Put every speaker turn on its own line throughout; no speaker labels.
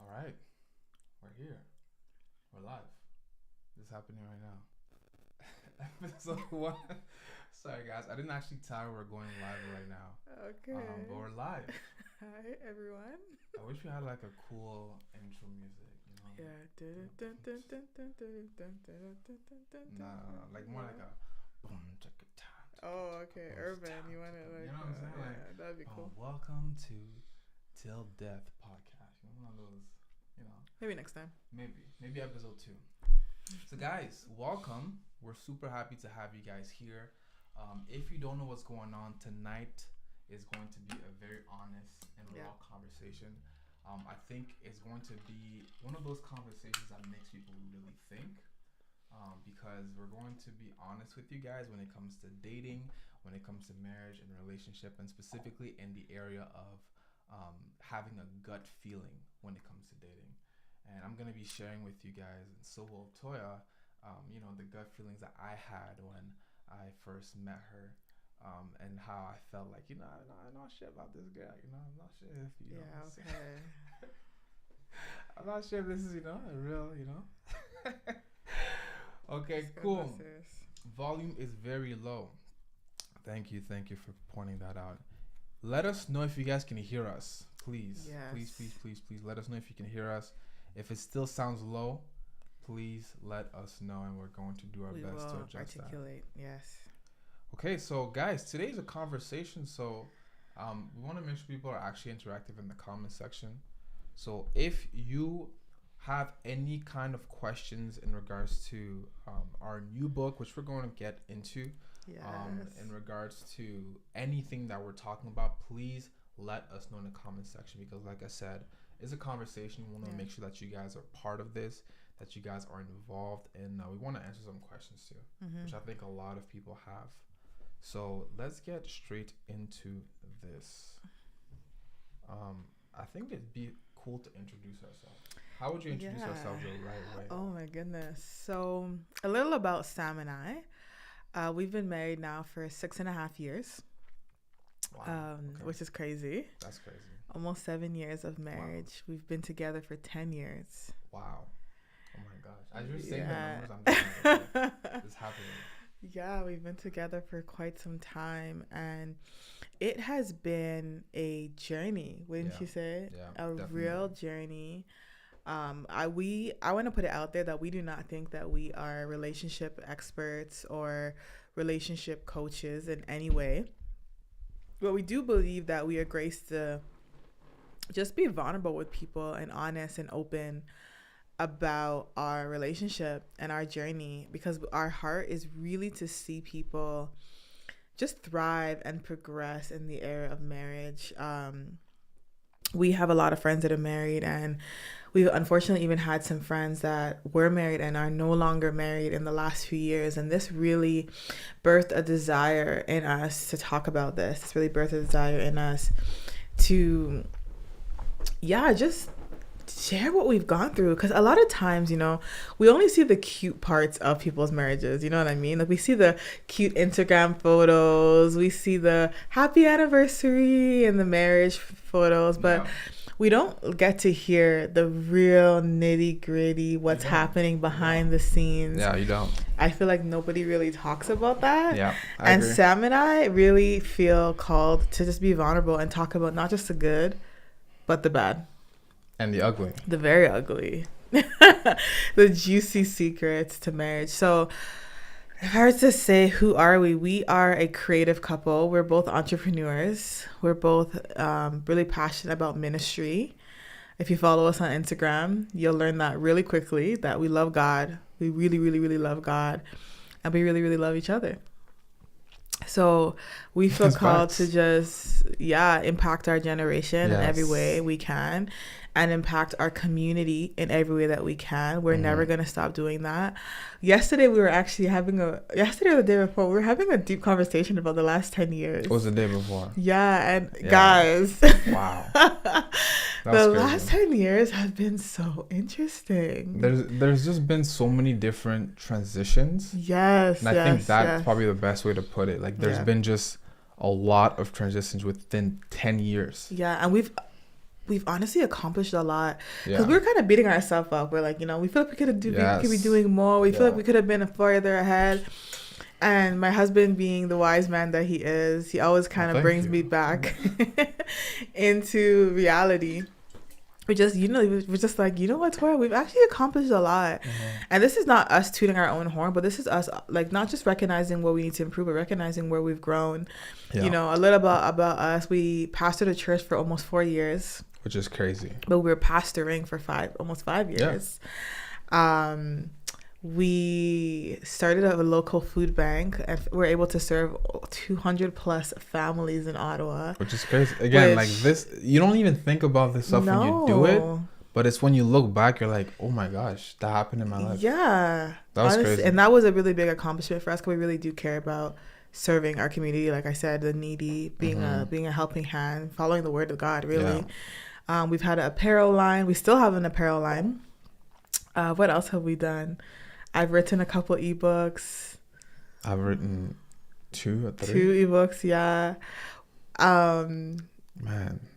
All right, we're here. We're live. This is happening right now. Episode one. Sorry, guys. I didn't actually tell we're going live right now.
Okay.
But we're live.
Hi, everyone.
I wish we had like a cool intro music, you know?
Yeah.
No, like more like a boom, check it time.
Oh, okay. Urban. You want it like,
you know what I'm saying?
yeah,
Like,
that'd be cool.
welcome to Till Death podcast. You know, one of those, you know.
Maybe next time.
Maybe episode 2. So guys, welcome. We're super happy to have you guys here. If you don't know what's going on, tonight is going to be a very honest and raw conversation. I think it's going to be one of those conversations that makes people really think, because we're going to be honest with you guys when it comes to dating, when it comes to marriage and relationship, and specifically in the area of having a gut feeling when it comes to dating. And I'm going to be sharing with you guys, and so will Toya, the gut feelings that I had when I first met her, and how I felt like, I'm not sure about this girl, I'm not sure if,
okay.
I'm not sure if this is, a real, Okay, cool. Volume is very low. Thank you for pointing that out. Let us know if you guys can hear us, please.
Yes.
Please. Let us know if you can hear us. If it still sounds low, please let us know, and we're going to do our best to adjust
articulate. Yes.
Okay, so guys, today's a conversation, so we want to make sure people are actually interactive in the comment section. So if you have any kind of questions in regards to our new book, which we're going to get into, in regards to anything that we're talking about, please let us know in the comment section, because like I said, it's a conversation. We want to make sure that you guys are part of this, that you guys are involved, and we want to answer some questions too, which I think a lot of people have. So let's get straight into this. I think it'd be cool to introduce ourselves. How would you introduce yourself the right way?
Oh my goodness. So a little about Sam and I. We've been married now for 6.5 years.
Wow.
Which is crazy.
That's crazy.
Almost 7 years of marriage. Wow. We've been together for 10 years.
Wow. Oh my gosh. As you're saying the numbers, I'm thinking, okay, it's happening.
Yeah, we've been together for quite some time, and it has been a journey, wouldn't you say?
Yeah,
a
definitely.
Real journey. I want to put it out there that we do not think that we are relationship experts or relationship coaches in any way, but we do believe that we are graced to just be vulnerable with people and honest and open about our relationship and our journey, because our heart is really to see people just thrive and progress in the area of marriage. We have a lot of friends that are married, and we've unfortunately even had some friends that were married and are no longer married in the last few years. And this really birthed a desire in us to talk about this. It's really birthed a desire in us to, just share what we've gone through, because a lot of times, we only see the cute parts of people's marriages. You know what I mean? Like, we see the cute Instagram photos, we see the happy anniversary and the marriage photos, but we don't get to hear the real nitty gritty, what's happening behind the scenes.
Yeah, you don't.
I feel like nobody really talks about that.
Yeah, I agree.
Sam and I really feel called to just be vulnerable and talk about not just the good, but the bad.
And the ugly.
The very ugly. The juicy secrets to marriage. So if I were to say, who are we? We are a creative couple. We're both entrepreneurs. We're both really passionate about ministry. If you follow us on Instagram, you'll learn that really quickly, that we love God. We really, really, really love God. And we really, really love each other. So we feel called to just, impact our generation in every way we can, and impact our community in every way that we can. We're never going to stop doing that. Yesterday or the day before, we were having a deep conversation about the last 10 years.
What was the day before?
Guys.
Wow.
The last 10 years have been so interesting.
There's just been so many different transitions.
Yes.
And I think that's probably the best way to put it. Like, there's been just a lot of transitions within 10 years.
Yeah, and we've we've honestly accomplished a lot, because
Yeah.
we were kind of beating ourselves up. We're like, we feel like we could be doing more. We feel like we could have been further ahead. And my husband, being the wise man that he is, he always kind of brings me back into reality. We're just like, you know what, Tora, we've actually accomplished a lot. And this is not us tooting our own horn, but this is us, like, not just recognizing what we need to improve, but recognizing where we've grown. A little about us. We pastored a church for almost 4 years,
which is crazy, but
we were pastoring for almost 5 years. We started a local food bank, and we're able to serve 200 plus families in Ottawa,
which is crazy. Again, like this, you don't even think about this stuff when you do it, but it's when you look back, you're like, oh my gosh, that happened in my life.
Yeah,
that was crazy.
And that was a really big accomplishment for us, because we really do care about serving our community. Like I said, the needy, being a helping hand, following the word of God, really. We've had an apparel line. We still have an apparel line. What else have we done? I've written a couple ebooks.
I've written 2 or 3.
2 ebooks, yeah.
Man,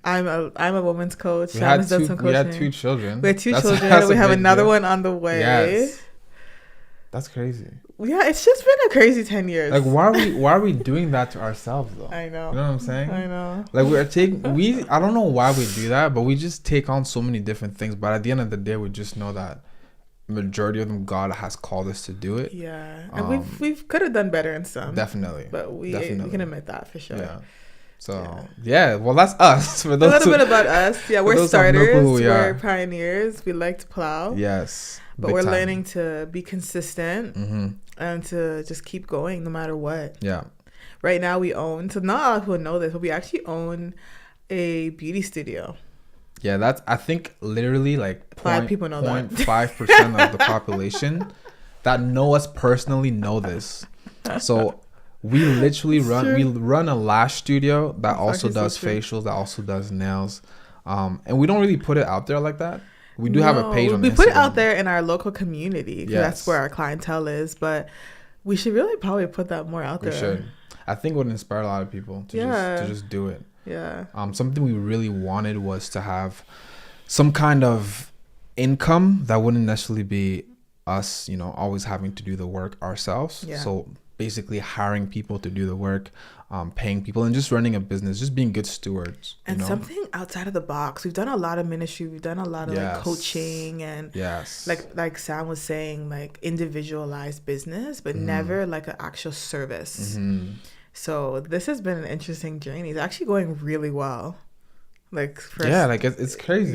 I'm a women's coach.
We had 2 children.
We had 2 children. We have another one on the way.
Yes. That's crazy.
Yeah, it's just been a crazy 10 years.
Like, why are we doing that to ourselves, though?
I know.
You know what I'm saying?
I know.
Like, I don't know why we do that, but we just take on so many different things. But at the end of the day, we just know that majority of them, God has called us to do it.
Yeah, and we've could have done better in some.
Definitely.
But we can admit that for sure.
Yeah. So well, that's us. For those
a little bit about us. Yeah, we're starters. We're pioneers. We like to plow.
Yes.
But we're learning to be consistent and to just keep going no matter what.
Yeah.
Right now we own, so not a lot of people know this, but we actually own a beauty studio.
Yeah, that's, I think, literally like
0.5%
of the population that know us personally know this. So we literally run a lash studio that also does facials, that also does nails, and we don't really put it out there like that. We do have a page on Instagram. We put it
out there in our local community, because that's where our clientele is, but we should really probably put that more out there.
We should. I think it would inspire a lot of people to just do it.
Yeah.
Something we really wanted was to have some kind of income that wouldn't necessarily be us, always having to do the work ourselves. Yeah. So basically hiring people to do the work, paying people, and just running a business, just being good stewards.
And something outside of the box. We've done a lot of ministry. We've done a lot of like coaching and like Sam was saying, like individualized business, but never like an actual service. So this has been an interesting journey. It's actually going really well.
It's crazy.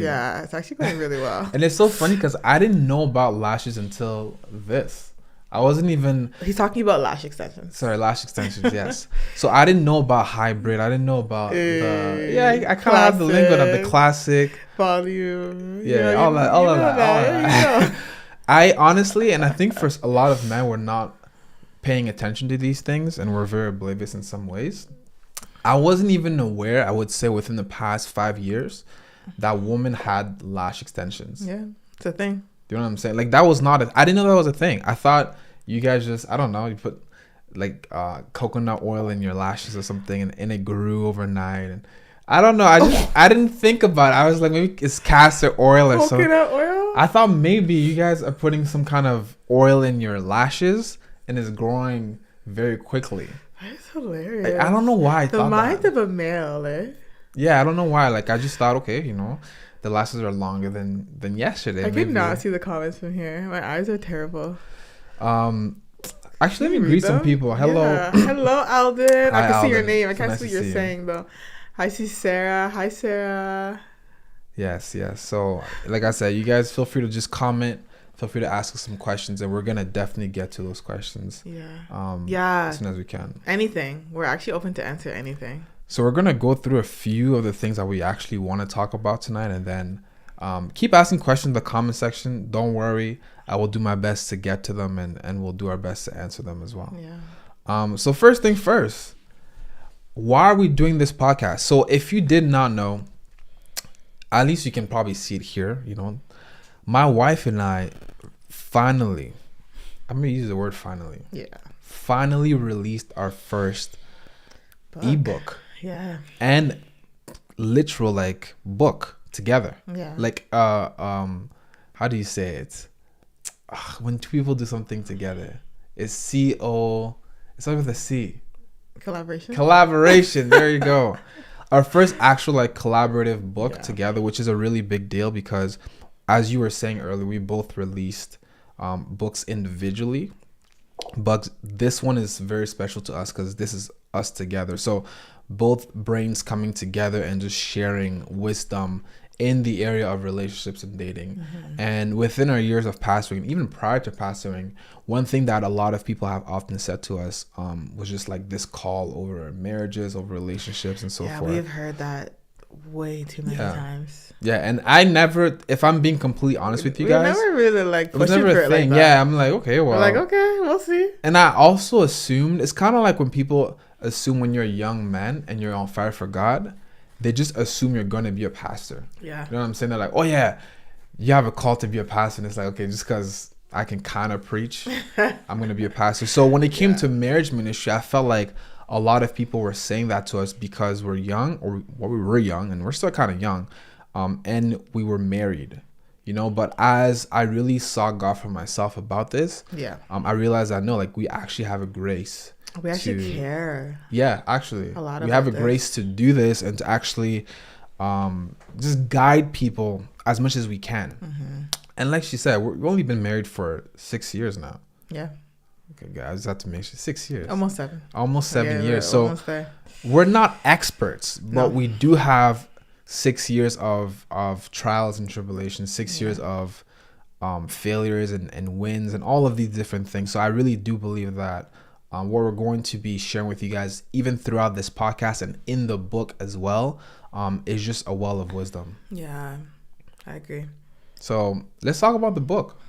Yeah, it's actually going really well.
And it's so funny because I didn't know about lashes until this. I wasn't even...
He's talking about lash extensions.
Sorry, lash extensions, yes. So I didn't know about hybrid. I didn't know about I kind of have the lingo of the classic.
Volume.
Yeah, all that. I honestly, and I think for a lot of men, we're not paying attention to these things, and we're very oblivious in some ways. I wasn't even aware, I would say, within the past 5 years, that women had lash extensions.
Yeah, it's a thing.
Do you know what I'm saying? Like, that was not I didn't know that was a thing. I thought you guys just, I don't know, you put like coconut oil in your lashes or something, and it grew overnight. And I don't know. I didn't think about it. I was like, maybe it's castor oil or something.
Coconut oil?
I thought maybe you guys are putting some kind of oil in your lashes and it's growing very quickly.
That's hilarious.
Like, I don't know why I thought that. The
mind of a male, eh?
Yeah, I don't know why. Like, I just thought, okay, the lashes are longer than yesterday.
I cannot see the comments from here. My eyes are terrible.
Actually, let me greet some people. Hello.
Yeah. Hello, Alden. I can
Alden.
See your name. I can't see what you're saying, though. I see Sarah. Hi, Sarah.
Yes. So, like I said, you guys feel free to just comment. Feel free to ask us some questions, and we're going to definitely get to those questions.
Yeah.
As soon as we can.
Anything. We're actually open to answer anything.
So we're going to go through a few of the things that we actually want to talk about tonight, and then keep asking questions in the comment section. Don't worry. I will do my best to get to them, and we'll do our best to answer them as well.
Yeah.
So first thing first, why are we doing this podcast? So if you did not know, at least you can probably see it here, my wife and I finally, I'm going to use the word finally.
Yeah.
Finally released our first ebook.
Yeah.
And literal book, together.
Yeah.
Like how do you say it? When two people do something together, it's C-O. It's not with a C. Collaboration. There you go. Our first actual like collaborative book together, which is a really big deal because, as you were saying earlier, we both released books individually, but this one is very special to us because this is us together. So both brains coming together and just sharing wisdom in the area of relationships and dating. And within our years of pastoring, even prior to pastoring, one thing that a lot of people have often said to us was just like this call over marriages, over relationships, and so forth.
Yeah, we've heard that way too many times.
Yeah, and I never, if I'm being completely honest with you guys,
never really like pushing
for it
like that.
Yeah, I'm like, okay, well.
We're like, okay, we'll see.
And I also assumed, it's kind of like when people assume when you're a young man and you're on fire for God, they just assume you're going to be a pastor.
Yeah.
You know what I'm saying? They're like, oh yeah, you have a call to be a pastor. And it's like, okay, just because I can kind of preach, I'm going to be a pastor. So when it came to marriage ministry, I felt like a lot of people were saying that to us because we're young, or we were young, and we're still kind of young, and we were married, you know. But as I really saw God for myself about this, I realized that no, like we actually have a grace.
We actually care.
Yeah, actually,
a lot.
We have a grace to do this and to actually just guide people as much as we can. And like she said, we've only been married for 6 years now. Yeah. Okay, guys, have to make sure 6 years.
Almost 7.
Almost 7 years. So we're not experts, but we do have 6 years of trials and tribulations, 6 years of failures and wins and all of these different things. So I really do believe that what we're going to be sharing with you guys, even throughout this podcast and in the book as well, is just a well of wisdom.
Yeah, I agree.
So let's talk about the book.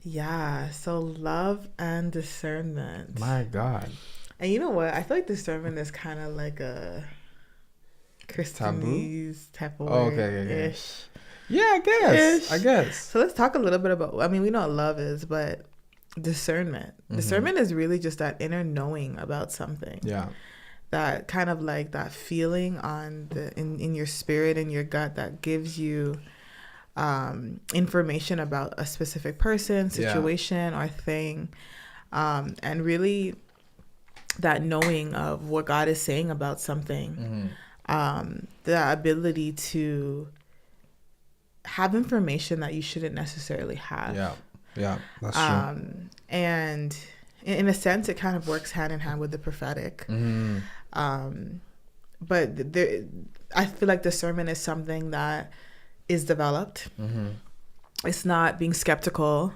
Yeah, so love and discernment.
My God.
And you know what? I feel like discernment is kind of like a Christianese type of word-ish.
Yeah, I guess.
So let's talk a little bit about, I mean, we know what love is, but discernment. Discernment is really just that inner knowing about something. Yeah. That kind of like that feeling on in your spirit and your gut that gives you information about a specific person, situation, or thing, and really that knowing of what God is saying about something, the ability to have information that you shouldn't necessarily have.
Yeah, that's true.
And in a sense, it kind of works hand in hand with the prophetic. But I feel like discernment is something that is developed. It's not being skeptical.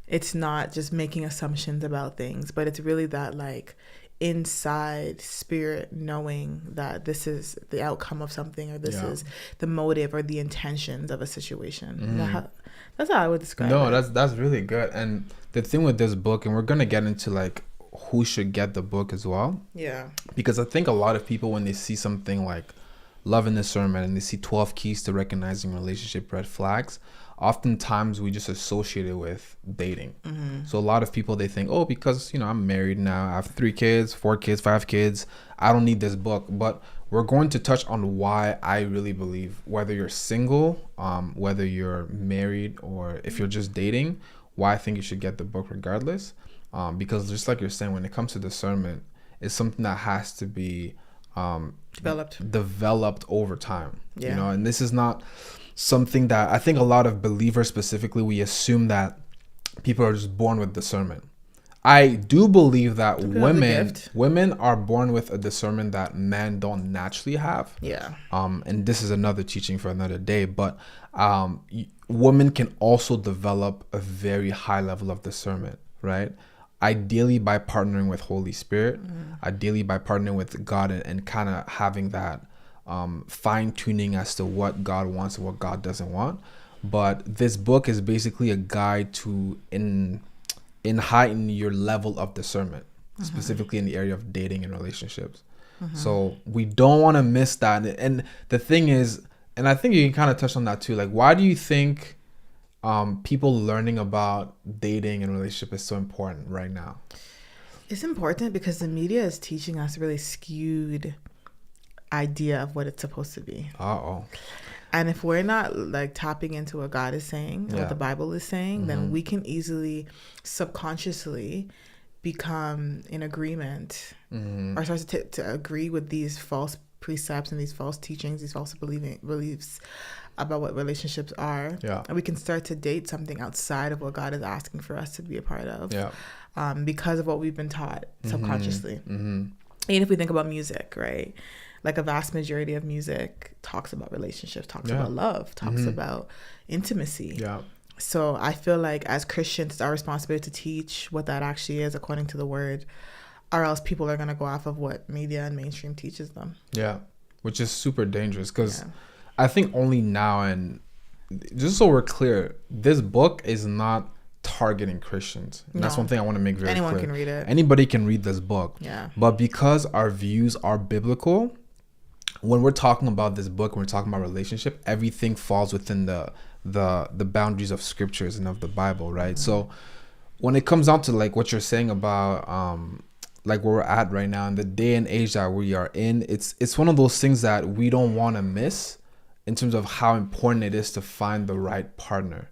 It's not just making assumptions about things, but it's really that like inside spirit knowing that this is the outcome of something, or this is the motive or the intentions of a situation. That's how I would describe it.
No, that's really good. And the thing with this book, and we're gonna get into like who should get the book as well. Yeah. Because I think a lot of people, when they see something like Love and Discernment and they see 12 keys to recognizing relationship red flags, oftentimes we just associate it with dating. So a lot of people, they think, oh, because, you know, I'm married now, I have 3 kids, 4 kids, 5 kids, I don't need this book. But we're going to touch on why I really believe, whether you're single, whether you're married, or if you're just dating, why I think you should get the book regardless. Because just like you're saying, when it comes to discernment, it's something that has to be developed over time. You know, and this is not something that I think a lot of believers specifically, we assume that people are just born with discernment. I do believe that women are born with a discernment that men don't naturally have. Yeah. And this is another teaching for another day, but women can also develop a very high level of discernment, right? Ideally by partnering with Holy Spirit, ideally by partnering with God, and kind of having that fine tuning as to what God wants and what God doesn't want. But this book is basically a guide to heighten your level of discernment, specifically in the area of dating and relationships. So we don't want to miss that. And the thing is, and I think you can kind of touch on that too, like, why do you think people learning about dating and relationship is so important right now?
It's important because the media is teaching us really skewed idea of what it's supposed to be. And if we're not like tapping into what God is saying, what the Bible is saying, then we can easily subconsciously become in agreement or start to agree with these false precepts and these false teachings, these false beliefs about what relationships are.
Yeah.
And we can start to date something outside of what God is asking for us to be a part of.
Yeah.
Because of what we've been taught subconsciously. And if we think about music, right? Like a vast majority of music talks about relationships, talks about love, talks about intimacy.
Yeah.
So I feel like as Christians, it's our responsibility to teach what that actually is according to the word, or else people are going to go off of what media and mainstream teaches them.
Yeah, which is super dangerous because I think only now, and just so we're clear, this book is not targeting Christians. And that's one thing I want to make very clear.
Anyone can read it.
Anybody can read this book.
Yeah.
But because our views are biblical, when we're talking about this book, when we're talking about relationship, everything falls within the boundaries of scriptures and of the Bible, right? So when it comes down to like what you're saying about like where we're at right now in the day and age that we are in, it's one of those things that we don't want to miss in terms of how important it is to find the right partner.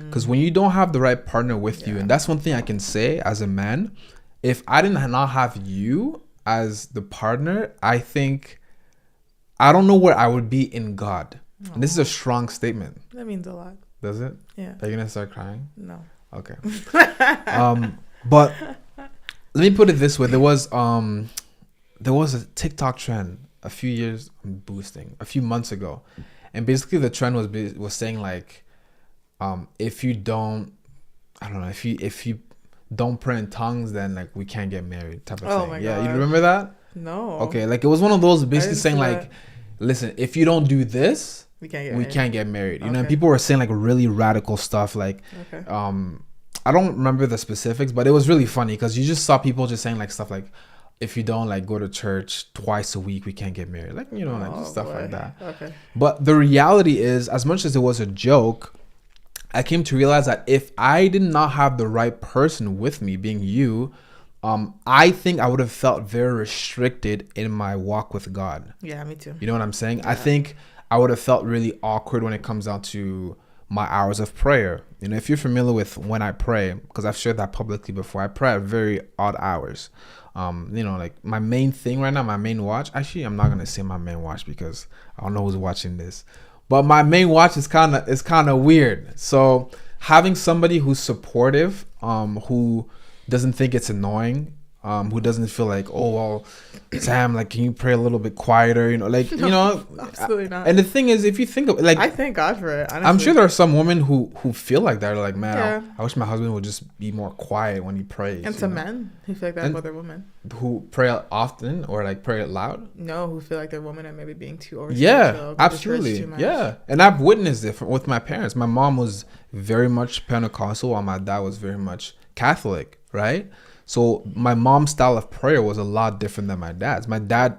Because when you don't have the right partner with you, and that's one thing I can say as a man, if I did not have you as the partner, I think I don't know where I would be in God. And this is a strong statement.
That means a lot.
Does it?
Yeah.
Are you gonna start crying?
No.
Okay. But let me put it this way: there was a TikTok trend a few months ago, and basically the trend was saying like, if you don't pray in tongues, then like we can't get married type of thing.
My
Yeah,
God.
you remember that?
No.
Okay, like it was one of those basically saying like, listen, if you don't do this,
we
can't get married. You know, and people were saying like really radical stuff like, I don't remember the specifics, but it was really funny because you just saw people just saying like stuff like, if you don't like go to church twice a week, we can't get married. Like, you know, like just stuff like that.
Okay.
But the reality is, as much as it was a joke, I came to realize that if I did not have the right person with me, being you, I think I would have felt very restricted in my walk with God.
Yeah, me too.
You know what I'm saying? Yeah. I think I would have felt really awkward when it comes down to my hours of prayer. You know, if you're familiar with when I pray, because I've shared that publicly before, I pray at very odd hours. You know, like my main thing right now, my main watch. Actually, I'm not gonna say my main watch because I don't know who's watching this. But my main watch is kind of weird. So having somebody who's supportive, who doesn't think it's annoying, who doesn't feel like, oh well, Sam, like can you pray a little bit quieter? You know, like you know,
absolutely not.
And the thing is, if you think of like,
I thank God for it. Honestly.
I'm sure there are some women who feel like that. They're like, man, I wish my husband would just be more quiet when he prays.
And some men who feel like that about their women
who pray often or like pray loud.
No, who feel like their women are maybe being too over.
Yeah, absolutely. Yeah, and I've witnessed it with my parents. My mom was very much Pentecostal, while my dad was very much Catholic, right? So my mom's style of prayer was a lot different than my dad's. I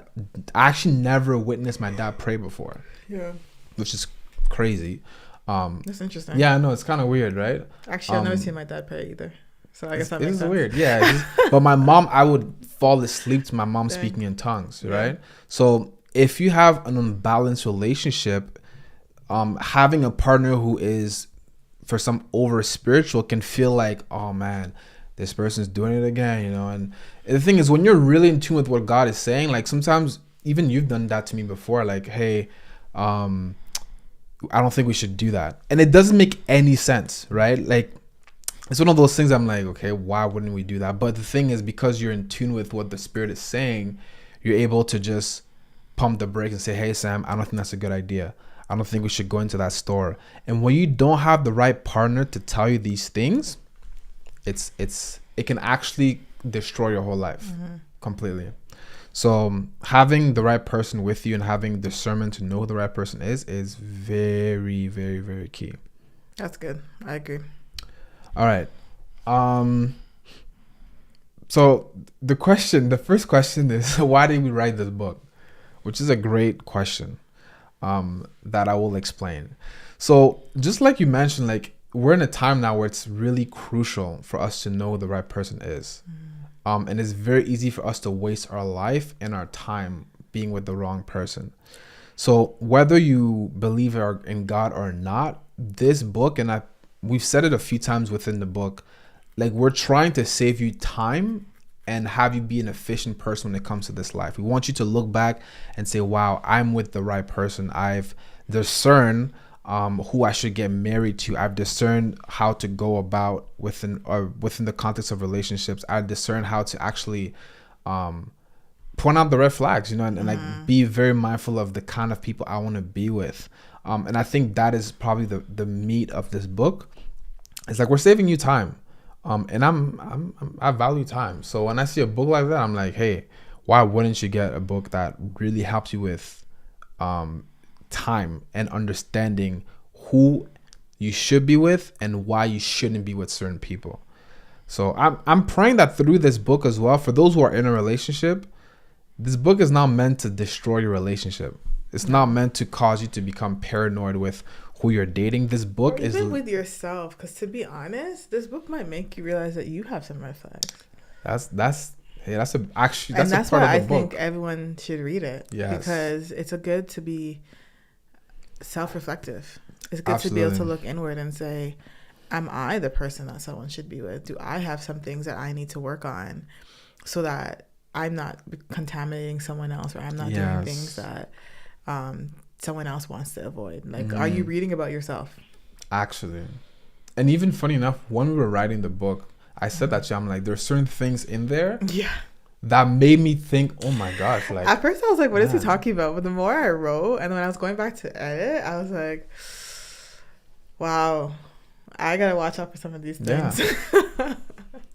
actually never witnessed my dad pray before. Yeah. Which is crazy.
That's interesting.
Yeah, I know. It's kind of weird, right?
Actually, I've never seen my dad pray either. So I guess that makes sense.
It's weird. Yeah. But my mom, I would fall asleep to my mom speaking in tongues, right? So if you have an unbalanced relationship, having a partner who is for some over spiritual can feel like, oh man, this person's doing it again, you know. And the thing is, when you're really in tune with what God is saying, like sometimes even you've done that to me before, like, hey, I don't think we should do that. And it doesn't make any sense, right? Like it's one of those things I'm like, okay, why wouldn't we do that? But the thing is, because you're in tune with what the Spirit is saying, you're able to just pump the brakes and say, hey, Sam, I don't think that's a good idea. I don't think we should go into that store. And when you don't have the right partner to tell you these things, it can actually destroy your whole life completely. So having the right person with you and having discernment to know who the right person is very, very, very key.
That's good. I agree.
All right. So the first question is, why did we write this book? Which is a great question that I will explain. So just like you mentioned, like we're in a time now where it's really crucial for us to know who the right person is. And it's very easy for us to waste our life and our time being with the wrong person. So whether you believe in God or not, this book, and we've said it a few times within the book, like we're trying to save you time and have you be an efficient person when it comes to this life. We want you to look back and say, wow, I'm with the right person. I've discerned who I should get married to. I've discerned how to go about within the context of relationships. I discern how to actually point out the red flags, and like be very mindful of the kind of people I want to be with. And I think that is probably the meat of this book. It's like we're saving you time. And I value time. So when I see a book like that, I'm like, hey, why wouldn't you get a book that really helps you with time and understanding who you should be with and why you shouldn't be with certain people. So I'm praying that through this book as well, for those who are in a relationship, this book is not meant to destroy your relationship. It's not meant to cause you to become paranoid with who you're dating. This book is
even with yourself, because to be honest, this book might make you realize that you have some red flags.
That's a part
why
of the
I
book.
think everyone should read it.
Yes.
Because it's a good to be self-reflective. It's good
Absolutely.
to be able to look inward and say, am I the person that someone should be with? Do I have some things that I need to work on so that I'm not contaminating someone else, or I'm not doing things that someone else wants to avoid? Like, are you reading about yourself?
Actually. And even funny enough, when we were writing the book, I said that to you, I'm like, there's certain things in there that made me think, oh my gosh. Like,
at first I was like, what is he talking about? But the more I wrote, and when I was going back to edit, I was like, wow, I gotta watch out for some of these things.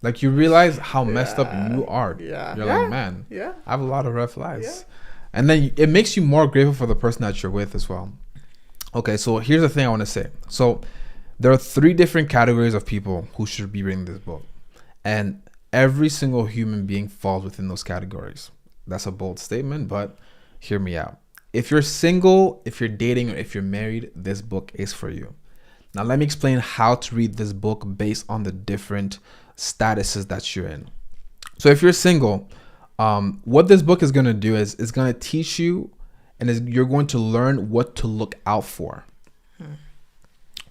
Like, you realize how messed up you are. You're like, man, I have a lot of red flags. And then it makes you more grateful for the person that you're with as well. Okay, so here's the thing I want to say. So there are 3 different categories of people who should be reading this book. And every single human being falls within those categories. That's a bold statement, but hear me out. If you're single, if you're dating, or if you're married, this book is for you. Now, let me explain how to read this book based on the different statuses that you're in. So if you're single, what this book is going to do is it's going to teach you, and you're going to learn what to look out for.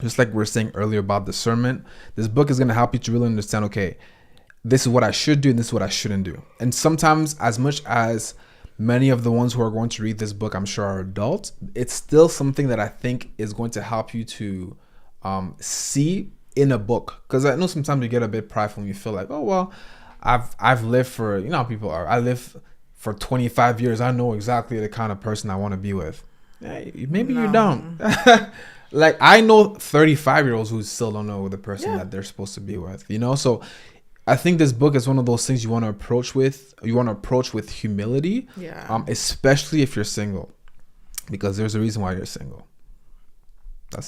Just like we were saying earlier about discernment, this book is going to help you to really understand, okay, this is what I should do and this is what I shouldn't do. And sometimes, as much as many of the ones who are going to read this book, I'm sure, are adults, it's still something that I think is going to help you to see in a book. Because I know sometimes you get a bit prideful and you feel like, oh, well, I've lived for, you know how people are, I live for 25 years. I know exactly the kind of person I want to be with. Maybe you don't. Like, I know 35-year-olds who still don't know the person that they're supposed to be with, So I think this book is one of those things you want to approach with humility, especially if you're single, because there's a reason why you're single.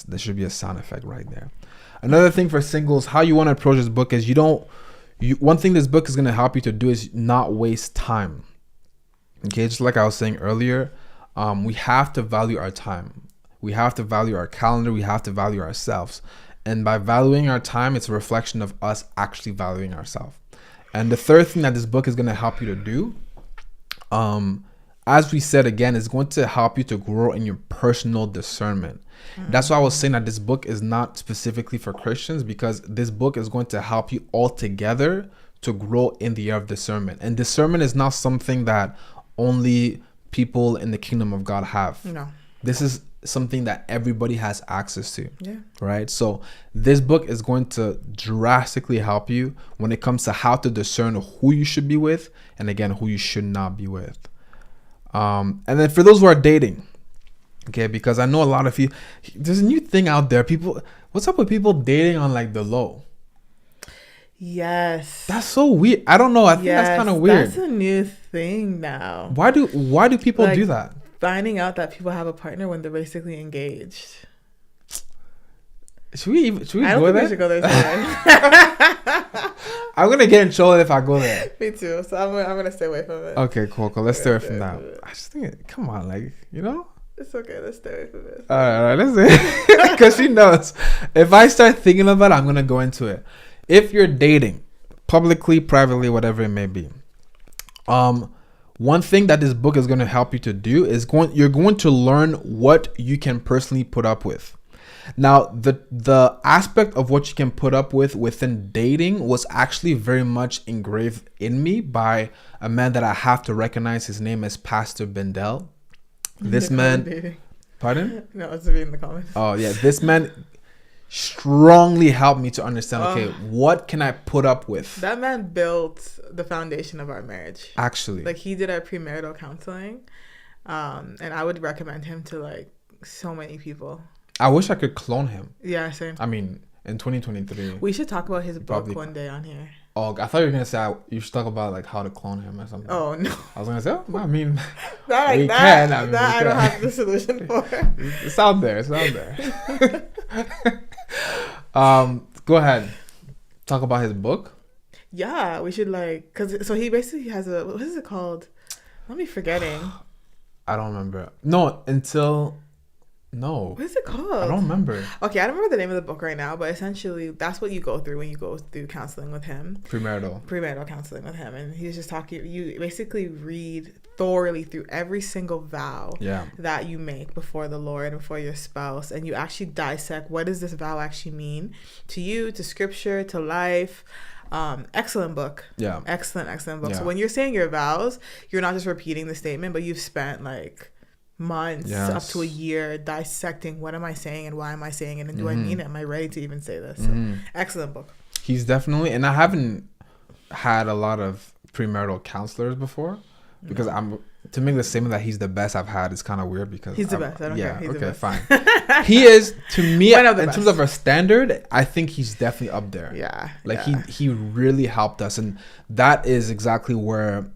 There should be a sound effect right there. Another thing for singles, how you want to approach this book is one thing this book is going to help you to do is not waste time. Okay, just like I was saying earlier, we have to value our time. We have to value our calendar. We have to value ourselves. And by valuing our time, it's a reflection of us actually valuing ourselves. And the third thing that this book is going to help you to do, as we said again, is going to help you to grow in your personal discernment. That's why I was saying that this book is not specifically for Christians, because this book is going to help you altogether to grow in the area of discernment. And discernment is not something that only people in the kingdom of God have. No. This is something that everybody has access to. Right? So this book is going to drastically help you when it comes to how to discern who you should be with, and again, who you should not be with. And then for those who are dating, okay, because I know a lot of you, there's a new thing out there. What's up with people dating on like the low?
Yes.
That's so weird. I don't know. I think that's kind of weird.
That's a new thing now.
Why do people do that?
Finding out that people have a partner when they're basically engaged.
Should we go there? I don't think we should go there today. I'm gonna get in trouble if I go there.
Me too. So I'm gonna stay away from it.
Okay, cool. Let's stay away from that. I just think, come on,
It's okay. Let's stay away from it.
All right. Let's see. Because she knows if I start thinking about it, I'm gonna go into it. If you're dating, publicly, privately, whatever it may be, one thing that this book is going to help you to do is you're going to learn what you can personally put up with. Now, the aspect of what you can put up with within dating was actually very much engraved in me by a man that I have to recognize. His name is Pastor Bendel. This man, pardon?
No, it's in the comments.
Oh yeah, this man strongly helped me to understand, okay, what can I put up with?
That man built the foundation of our marriage.
Actually.
Like, he did our premarital counseling. And I would recommend him to, like, so many people.
I wish I could clone him.
Yeah, same.
I mean, in 2023.
We should talk about his book one day on here.
Oh, I thought you were going to say you should talk about, like, how to clone him or something.
Oh, no.
I was going to say, I mean,
that
we can. I mean,
I don't have the solution for.
It's out there. It's out there. Go ahead. Talk about his book.
Yeah, we should, like, so he basically has what is it called? Let me forgetting.
I don't remember. No.
What is it called?
I don't remember.
Okay, I don't remember the name of the book right now, but essentially that's what you go through when you go through counseling with him. Premarital counseling with him. And he's just talking, you basically read thoroughly through every single vow that you make before the Lord and for your spouse. And you actually dissect, what does this vow actually mean to you, to scripture, to life. Excellent book. Yeah. Excellent book. Yeah. So when you're saying your vows, you're not just repeating the statement, but you've spent like months up to a year dissecting, what am I saying and why am I saying it, and do I mean it? Am I ready to even say this? So, excellent book.
He's definitely, and I haven't had a lot of premarital counselors before, because to make the statement that he's the best I've had is kind of weird, because
he's the best. I don't care. He's the best.
Fine. He is, to me, in terms of a standard, I think he's definitely up there.
Yeah.
Like he really helped us, and that is exactly where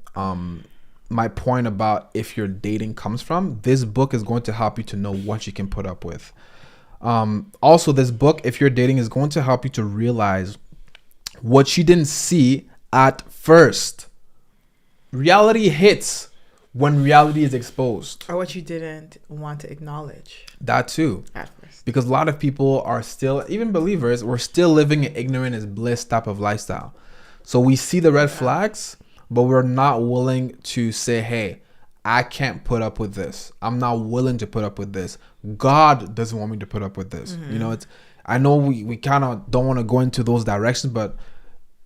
my point about if you're dating comes from. This book is going to help you to know what you can put up with. Also, this book, if you're dating, is going to help you to realize what you didn't see at first. Reality hits when reality is exposed.
Or what you didn't want to acknowledge.
That too.
At first.
Because a lot of people are still, even believers, we're still living an ignorant is bliss type of lifestyle. So we see the red flags, but we're not willing to say, hey, I can't put up with this. I'm not willing to put up with this. God doesn't want me to put up with this. You know, I know we kind of don't want to go into those directions, but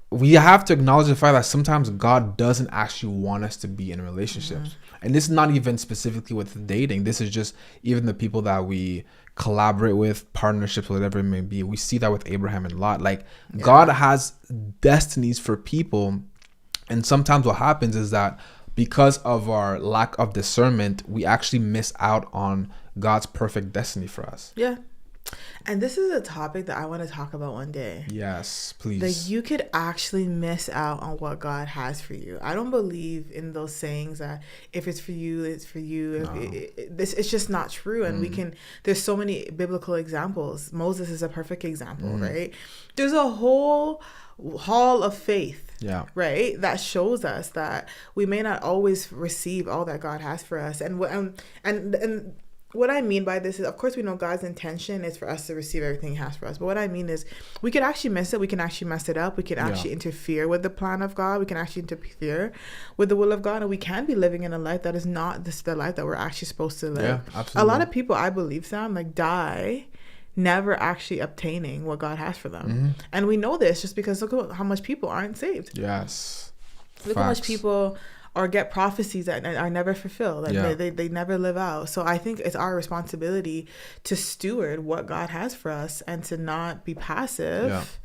we have to acknowledge the fact that sometimes God doesn't actually want us to be in relationships. And this is not even specifically with dating. This is just even the people that we collaborate with, partnerships, whatever it may be. We see that with Abraham and Lot. Like, God has destinies for people. And sometimes what happens is that because of our lack of discernment, we actually miss out on God's perfect destiny for us.
Yeah. And this is a topic that I want to talk about one day.
Yes, please.
That you could actually miss out on what God has for you. I don't believe in those sayings that if it's for you, it's for you. No. It's just not true. And there's so many biblical examples. Moses is a perfect example, right? There's a whole hall of faith.
Yeah.
Right. That shows us that we may not always receive all that God has for us. And what I mean by this is, of course, we know God's intention is for us to receive everything He has for us. But what I mean is, we could actually miss it. We can actually mess it up. We can actually interfere with the plan of God. We can actually interfere with the will of God. And we can be living in a life that is not the life that we're actually supposed to live.
Yeah, absolutely.
A lot of people, I believe, Sam, like die never actually obtaining what God has for them. And we know this just because look at how much people aren't saved.
Yes.
Look how much people or get prophecies that are never fulfilled. Like they never live out. So I think it's our responsibility to steward what God has for us and to not be passive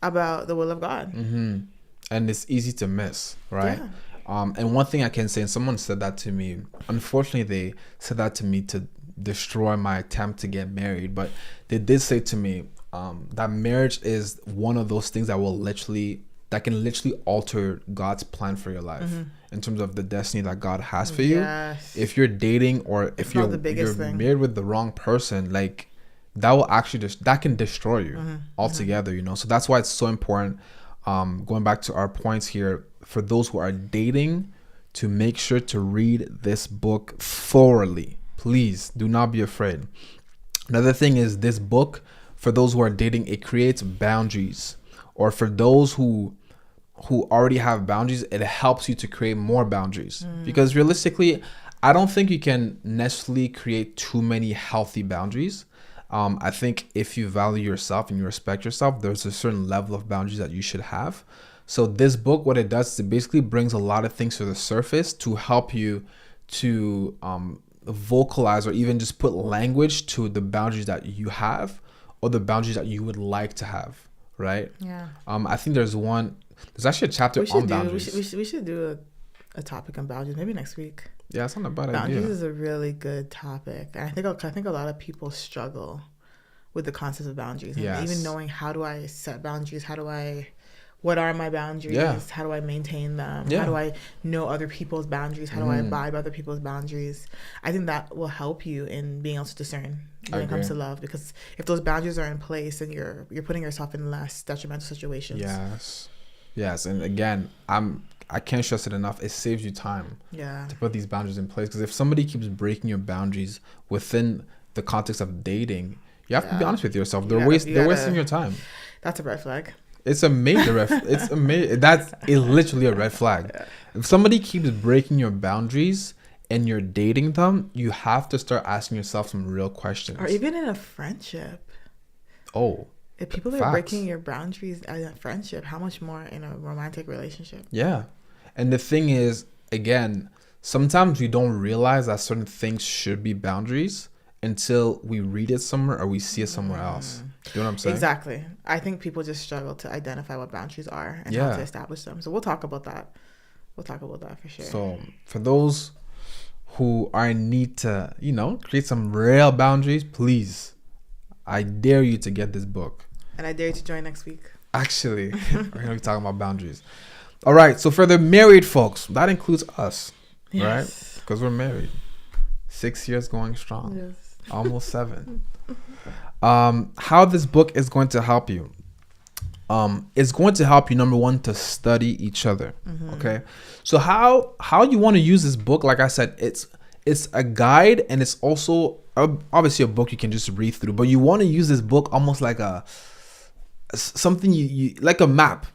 about the will of God.
And it's easy to miss, right? Yeah. And one thing I can say, and someone said that to me, unfortunately they said that to me to destroy my attempt to get married, but they did say to me that marriage is one of those things that can literally alter God's plan for your life in terms of the destiny that God has for you. If you're dating or if you're married with the wrong person, like that will actually that can destroy you altogether, you know. So that's why it's so important, going back to our points here, for those who are dating, to make sure to read this book thoroughly. Please do not be afraid. Another thing is, this book, for those who are dating, it creates boundaries. Or for those who who already have boundaries, it helps you to create more boundaries. Because realistically, I don't think you can necessarily create too many healthy boundaries. I think if you value yourself and you respect yourself, there's a certain level of boundaries that you should have. So this book, what it does is it basically brings a lot of things to the surface to help you to vocalize or even just put language to the boundaries that you have or the boundaries that you would like to have, right?
Yeah.
I think there's actually a chapter on boundaries.
We should do a topic on boundaries maybe next week.
Yeah, it's not a bad idea.
Boundaries is a really good topic. And I think a lot of people struggle with the concept of boundaries.
Yes.
And even knowing, how do I set boundaries? What are my boundaries?
Yeah.
How do I maintain them?
Yeah.
How do I know other people's boundaries? How do I abide by other people's boundaries? I think that will help you in being able to discern when it comes to love. Because if those boundaries are in place, then you're putting yourself in less detrimental situations.
Yes. And again, I can't stress it enough. It saves you time to put these boundaries in place. Because if somebody keeps breaking your boundaries within the context of dating, you have to be honest with yourself. They're wasting your time.
That's a red flag.
It's a major red. It's amazing. That's literally a red flag. Yeah. If somebody keeps breaking your boundaries and you're dating them, you have to start asking yourself some real questions.
Or even in a friendship.
Oh.
If people are breaking your boundaries in a friendship, how much more in a romantic relationship?
Yeah. And the thing is, again, sometimes we don't realize that certain things should be boundaries until we read it somewhere or we see it somewhere else. You know what I'm saying?
Exactly. I think people just struggle to identify what boundaries are and how to establish them. So we'll talk about that. For sure.
So for those who are in need to, create some real boundaries, please, I dare you to get this book.
And I dare you to join next week.
Actually, we're going to be talking about boundaries. All right. So for the married folks, that includes us, right? Because we're married. 6 years going strong.
Yes.
Almost 7. How this book is going to help you. It's going to help you, number one, to study each other. Okay. So how you want to use this book, like I said, it's a guide, and it's also obviously a book you can just read through, but you want to use this book almost like something you like a map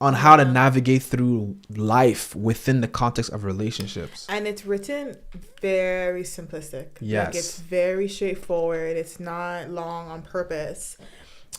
on how to navigate through life within the context of relationships.
And it's written very simplistic.
Yes.
Like, it's very straightforward. It's not long on purpose.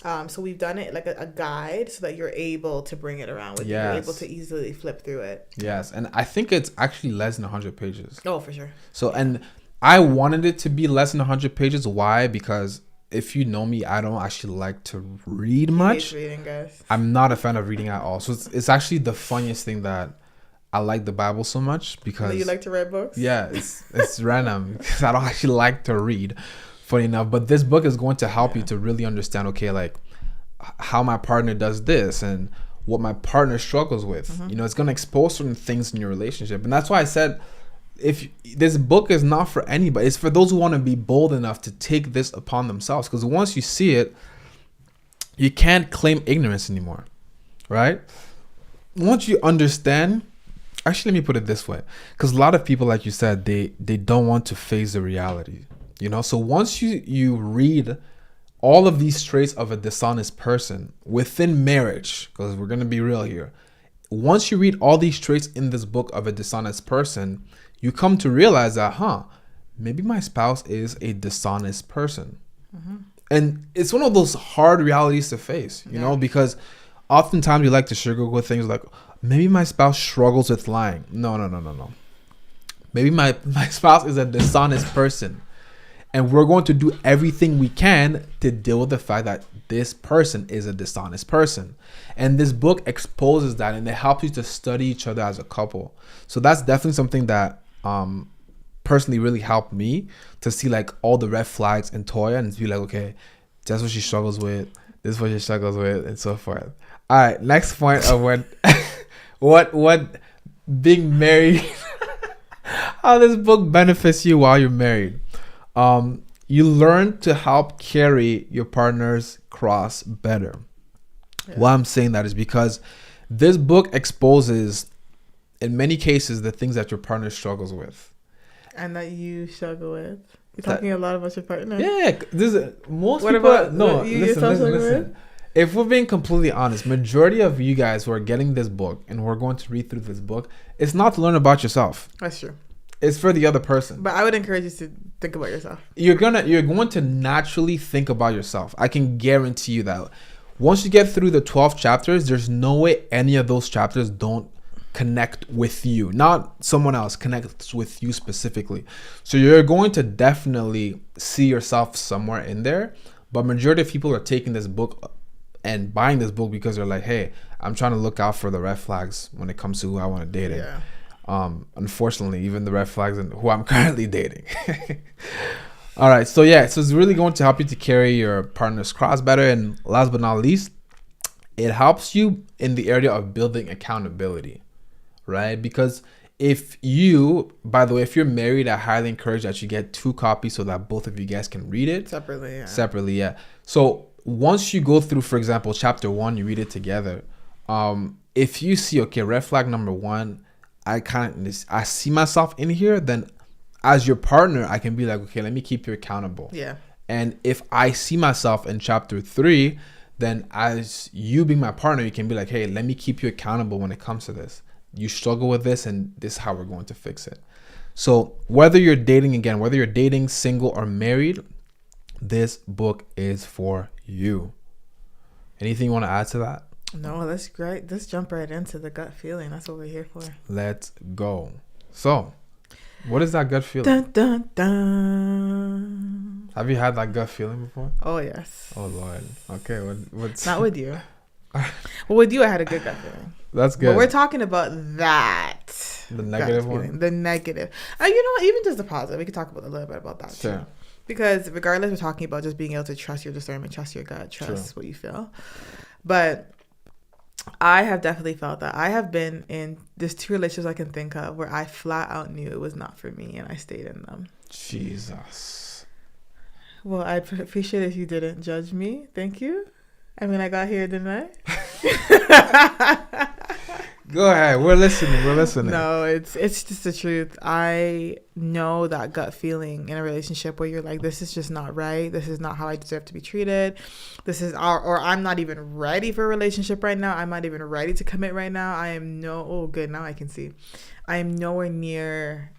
So we've done it like a guide so that you're able to bring it around with you. You're able to easily flip through it.
Yes. And I think it's actually less than 100 pages.
Oh, for sure.
So, and I wanted it to be less than 100 pages. Why? Because if you know me, I don't actually like to read much.
Reading, guys.
I'm not a fan of reading at all. So it's actually the funniest thing that I like the Bible so much because
you like to read books.
Yeah, it's random because I don't actually like to read. Funny enough, but this book is going to help you to really understand. Okay, like how my partner does this and what my partner struggles with. It's going to expose certain things in your relationship, and that's why I said, if this book is not for anybody, it's for those who want to be bold enough to take this upon themselves. Because once you see it, you can't claim ignorance anymore, right? Once you understand, actually, let me put it this way, because a lot of people, like you said, they don't want to face the reality, So once you read all of these traits of a dishonest person within marriage, because we're gonna be real here, once you read all these traits in this book of a dishonest person, you come to realize that, maybe my spouse is a dishonest person. And it's one of those hard realities to face, because oftentimes we like to sugarcoat things like, maybe my spouse struggles with lying. No. Maybe my spouse is a dishonest person. And we're going to do everything we can to deal with the fact that this person is a dishonest person. And this book exposes that, and it helps you to study each other as a couple. So that's definitely something that personally really helped me to see like all the red flags in Toya and to be like, okay, that's what she struggles with, this is what she struggles with, and so forth. All right, next point of what being married, how this book benefits you while you're married. You learn to help carry your partner's cross better. Why I'm saying that is because this book exposes, in many cases, the things that your partner struggles with.
And that you struggle with. You're talking a lot about your partner?
Yeah. Most
what
people...
About
no,
you
listen. if we're being completely honest, majority of you guys who are getting this book and we're going to read through this book, it's not to learn about yourself.
That's true.
It's for the other person.
But I would encourage you to think about yourself.
You're going to naturally think about yourself. I can guarantee you that. Once you get through the 12 chapters, there's no way any of those chapters don't connect with you. Not someone else, connects with you specifically. So you're going to definitely see yourself somewhere in there. But majority of people are taking this book and buying this book because they're like, hey, I'm trying to look out for the red flags when it comes to who I want to date.
Yeah.
Unfortunately, even the red flags and who I'm currently dating. All right. So yeah, so it's really going to help you to carry your partner's cross better. And last but not least, it helps you in the area of building accountability, right? Because if you, by the way, if you're married, I highly encourage that you get 2 copies so that both of you guys can read it. Separately, yeah. So once you go through, for example, chapter 1, you read it together. If you see, okay, red flag number 1, I see myself in here, then as your partner, I can be like, okay, let me keep you accountable.
Yeah.
And if I see myself in chapter 3, then as you being my partner, you can be like, hey, let me keep you accountable when it comes to this. You struggle with this, and this is how we're going to fix it. So whether you're dating, single, or married, this book is for you. Anything you want to add to that?
No, that's great. Let's jump right into the gut feeling. That's what we're here for.
Let's go. So, what is that gut feeling?
Dun, dun, dun.
Have you had that gut feeling before?
Oh, yes.
Oh, Lord. Okay. What's
Not with you. Well, with you, I had a good gut feeling.
That's good.
But we're talking about that.
The negative one?
The negative. You know what? Even just the positive. We could talk about a little bit about that,
sure.
too. Because regardless, we're talking about just being able to trust your discernment, trust your gut, trust what you feel. But I have definitely felt that. I have been in there's 2 relationships I can think of where I flat out knew it was not for me, and I stayed in them.
Jesus.
Well, I appreciate if you didn't judge me. Thank you. I mean, I got here, didn't I?
Go ahead. We're listening.
No, it's just the truth. I know that gut feeling in a relationship where you're like, this is just not right. This is not how I deserve to be treated. This is or I'm not even ready for a relationship right now. I'm not even ready to commit right now. Now I can see. I am nowhere near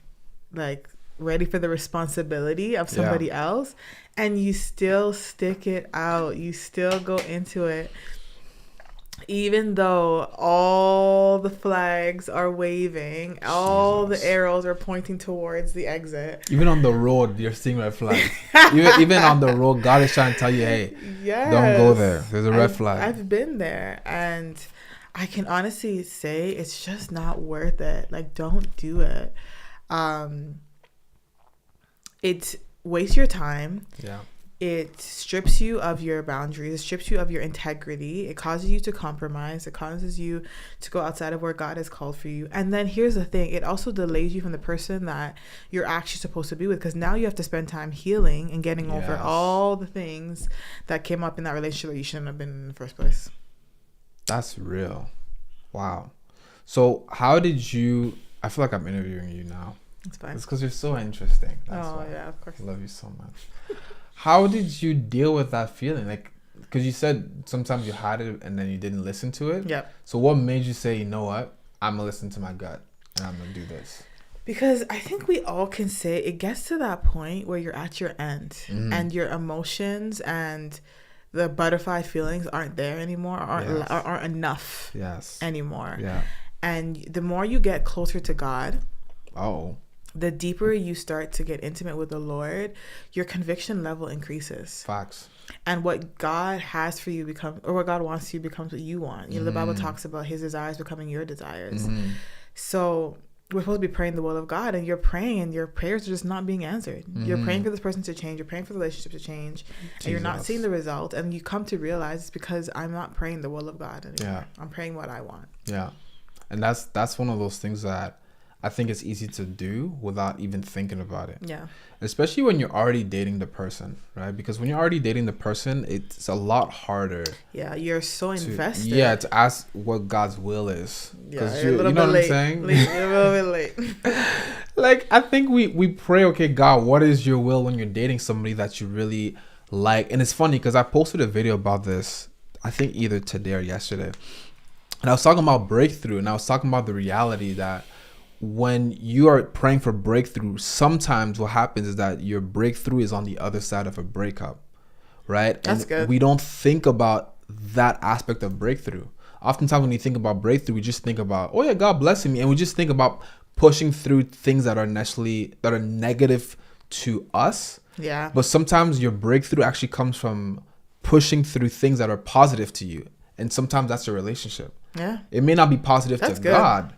like ready for the responsibility of somebody else. And you still stick it out. You still go into it. Even though all the flags are waving, all the arrows are pointing towards the exit.
Even on the road, you're seeing red flags. even on the road, God is trying to tell you, hey, don't go there. There's a red flag.
I've been there, and I can honestly say it's just not worth it. Like, don't do it. It wastes your time.
Yeah.
It strips you of your boundaries. It strips you of your integrity. It causes you to compromise. It causes you to go outside of where God has called for you. And then here's the thing. It also delays you from the person that you're actually supposed to be with, because now you have to spend time healing and getting over all the things that came up in that relationship that you shouldn't have been in the first place.
That's real. Wow. So how did you... I feel like I'm interviewing you now.
It's fine.
It's because you're so interesting. That's why.
Yeah, of course.
I love you so much. How did you deal with that feeling? Like, because you said sometimes you had it and then you didn't listen to it.
Yeah.
So what made you say, you know what, I'm gonna listen to my gut and I'm gonna do this?
Because I think we all can say it gets to that point where you're at your end and your emotions and the butterfly feelings aren't there anymore, aren't enough anymore.
Yeah.
And the more you get closer to God, the deeper you start to get intimate with the Lord, your conviction level increases.
Facts.
And what God has for you what God wants you becomes what you want. You know, the Bible talks about his desires becoming your desires. So we're supposed to be praying the will of God, and you're praying and your prayers are just not being answered. You're praying for this person to change. You're praying for the relationship to change. And you're not seeing the result. And you come to realize it's because I'm not praying the will of God anymore. I'm praying what I want.
Yeah. And that's one of those things that I think it's easy to do without even thinking about it.
Yeah.
Especially when you're already dating the person, right? Because when you're already dating the person, it's a lot harder.
Yeah, you're so invested.
To ask what God's will is.
Yeah,
you know what I'm saying?
A little bit late.
Like, I think we pray, okay, God, what is your will when you're dating somebody that you really like? And it's funny because I posted a video about this I think either today or yesterday, and I was talking about breakthrough, and I was talking about the reality that when you are praying for breakthrough, sometimes what happens is that your breakthrough is on the other side of a breakup, right?
That's
and
good.
We don't think about that aspect of breakthrough. Oftentimes when you think about breakthrough, we just think about, oh yeah, God blessing me, and we just think about pushing through things that are negative to us.
Yeah.
But sometimes your breakthrough actually comes from pushing through things that are positive to you, and sometimes that's a relationship.
Yeah.
It may not be positive
That's
to
good.
God,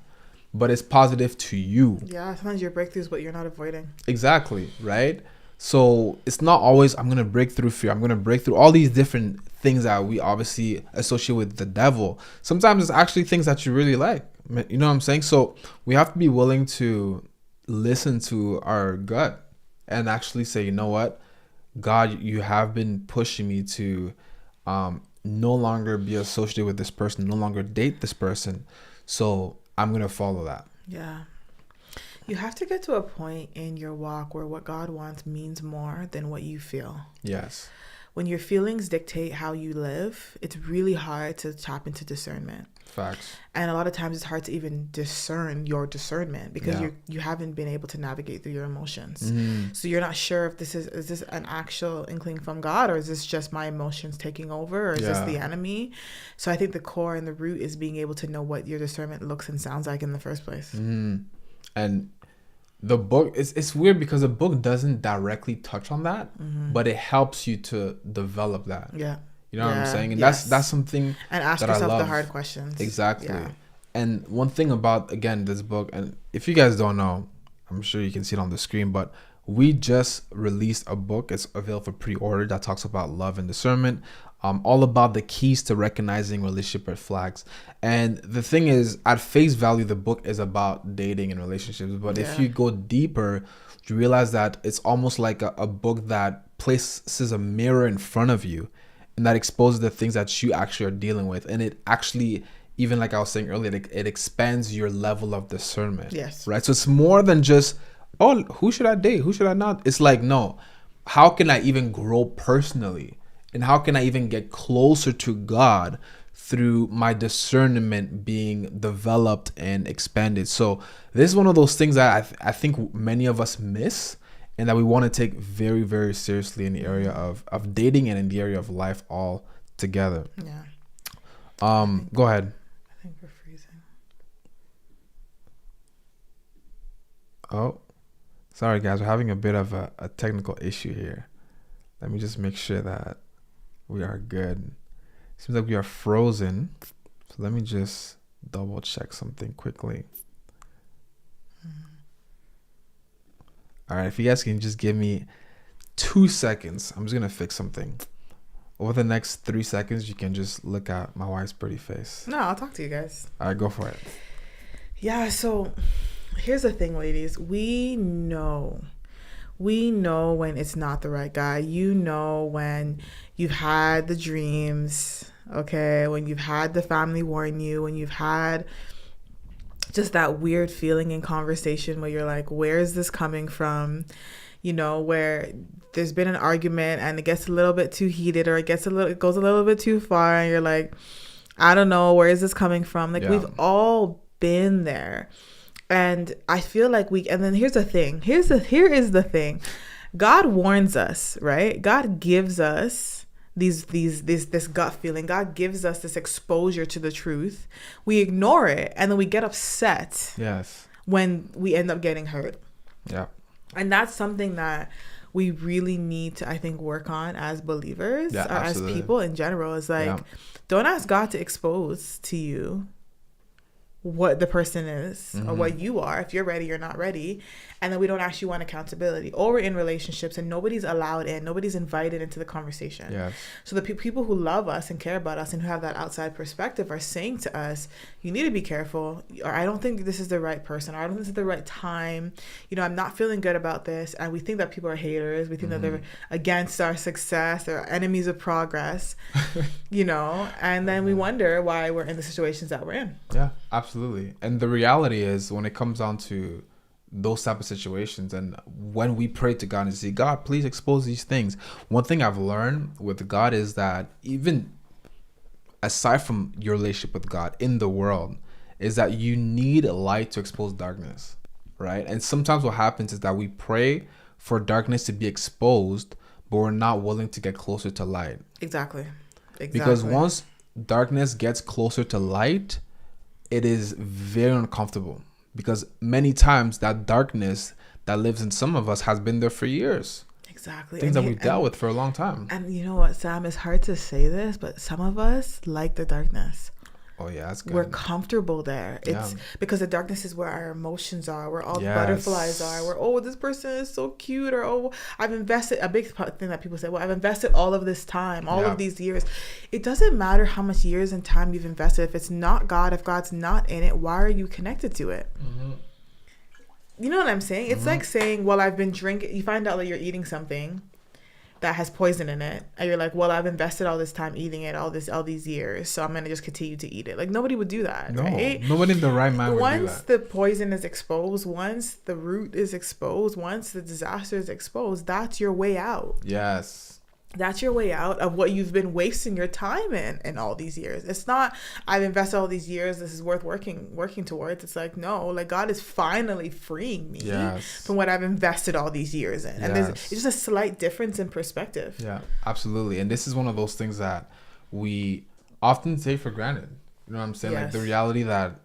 but it's positive to you.
Yeah, sometimes your breakthrough is what you're not avoiding.
Exactly, right? So it's not always I'm going to break through fear. I'm going to break through all these different things that we obviously associate with the devil. Sometimes it's actually things that you really like. You know what I'm saying? So we have to be willing to listen to our gut and actually say, you know what? God, you have been pushing me to no longer be associated with this person, no longer date this person. So I'm going to follow that.
Yeah. You have to get to a point in your walk where what God wants means more than what you feel.
Yes.
When your feelings dictate how you live, it's really hard to tap into discernment.
Facts.
And a lot of times it's hard to even discern your discernment because you haven't been able to navigate through your emotions. So you're not sure if is this an actual inkling from God, or is this just my emotions taking over, or is this the enemy? So I think the core and the root is being able to know what your discernment looks and sounds like in the first place.
And the book, it's weird because the book doesn't directly touch on that, but it helps you to develop that.
Yeah.
You know what I'm saying? And that's something
and ask
that
yourself
I love.
the hard questions.
Exactly.
Yeah.
And one thing about, again, this book, and if you guys don't know, I'm sure you can see it on the screen, but we just released a book. It's available for pre-order that talks about love and discernment, all about the keys to recognizing relationship red flags. And the thing is, at face value, the book is about dating and relationships. But if you go deeper, you realize that it's almost like a book that places a mirror in front of you and that exposes the things that you actually are dealing with. And it actually, even like I was saying earlier, it expands your level of discernment.
Yes.
Right? So it's more than just, oh, who should I date? Who should I not? It's like, no, how can I even grow personally? And how can I even get closer to God through my discernment being developed and expanded? So this is one of those things that I think many of us miss, and that we want to take very, very seriously in the area of dating and in the area of life all together.
Yeah.
Go ahead.
I think we're freezing.
Oh, sorry guys, we're having a bit of a technical issue here. Let me just make sure that we are good. Seems like we are frozen. So let me just double check something quickly. All right, if you guys can just give me 2 seconds, I'm just going to fix something. Over the next 3 seconds, you can just look at my wife's pretty face.
No, I'll talk to you guys.
All right, go for it.
Yeah, so here's the thing, ladies. We know when it's not the right guy. You know when you've had the dreams, okay? When you've had the family warn you, when you've had just that weird feeling in conversation where you're like, where is this coming from? You know, where there's been an argument and it gets a little bit too heated, or it goes a little bit too far, and you're like, I don't know, where is this coming from? Like, we've all been there. And I feel like and then here's the thing. Here is the thing. God warns us, right? God gives us this gut feeling. God gives us this exposure to the truth. We ignore it, and then we get upset.
Yes.
When we end up getting hurt.
Yeah.
And that's something that we really need to, I think, work on as believers, or as people in general. Is like, don't ask God to expose to you what the person is, or what you are, if you're ready or not ready. And then we don't actually want accountability, or we're in relationships and nobody's allowed in, nobody's invited into the conversation.
Yes. So
the people who love us and care about us and who have that outside perspective are saying to us, you need to be careful, or I don't think this is the right person, or I don't think this is the right time. You know, I'm not feeling good about this. And we think that people are haters. We think that they're against our success. They're enemies of progress, you know, and then we wonder why we're in the situations that we're in.
Yeah, absolutely. And the reality is, when it comes down to those type of situations, and when we pray to God and say, God, please expose these things, one thing I've learned with God is that even aside from your relationship with God in the world, is that you need light to expose darkness, right? And sometimes what happens is that we pray for darkness to be exposed, but we're not willing to get closer to light.
Exactly.
Because once darkness gets closer to light, it is very uncomfortable. Because many times that darkness that lives in some of us has been there for years.
Exactly.
Things that we've dealt with for a long time.
And you know what, Sam? It's hard to say this, but some of us like the darkness.
Oh yeah, that's good.
We're comfortable there. It's because the darkness is where our emotions are, where all the butterflies are, where, oh, this person is so cute, or, oh, I've invested, a big thing that people say, well, I've invested all of this time, all of these years. It doesn't matter how much years and time you've invested. If it's not God, if God's not in it, why are you connected to it? Mm-hmm. You know what I'm saying? It's like saying, well, I've been drinking. You find out that you're eating something that has poison in it, and you're like, well, I've invested all this time eating it, all these years, so I'm gonna just continue to eat it. Like, nobody would do that. No, right?
Nobody in the right mind would do that.
Once the poison is exposed, once the root is exposed, once the disaster is exposed, that's your way out.
Yes.
That's your way out of what you've been wasting your time in all these years. It's not, I've invested all these years, this is worth working towards. It's like, no, like, God is finally freeing me from what I've invested all these years in. And it's just a slight difference in perspective.
Yeah, absolutely. And this is one of those things that we often take for granted. You know what I'm saying? Like, the reality that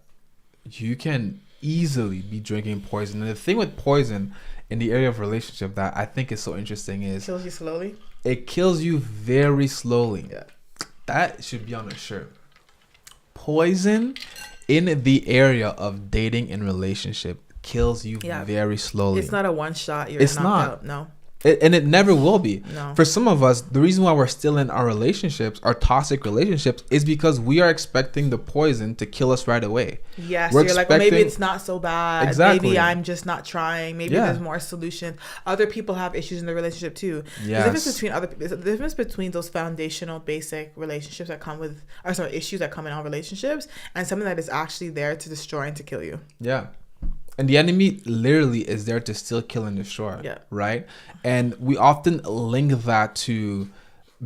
you can easily be drinking poison. And the thing with poison in the area of relationship that I think is so interesting is...
Kills you slowly?
It kills you very slowly. Yeah. That should be on a shirt. Poison in the area of dating and relationship kills you very slowly.
It's not a one shot. It's not. Out. No.
And it never will be.
No.
For some of us, the reason why we're still in our relationships, our toxic relationships, is because we are expecting the poison to kill us right away.
Yes, you're like, well, maybe it's not so bad. Exactly. Maybe I'm just not trying. Maybe there's more solutions. Other people have issues in the relationship too. Yes. There's a difference between those foundational, basic relationships that come with, issues that come in all relationships, and something that is actually there to destroy and to kill you.
Yeah. And the enemy literally is there to still kill and destroy, right? And we often link that to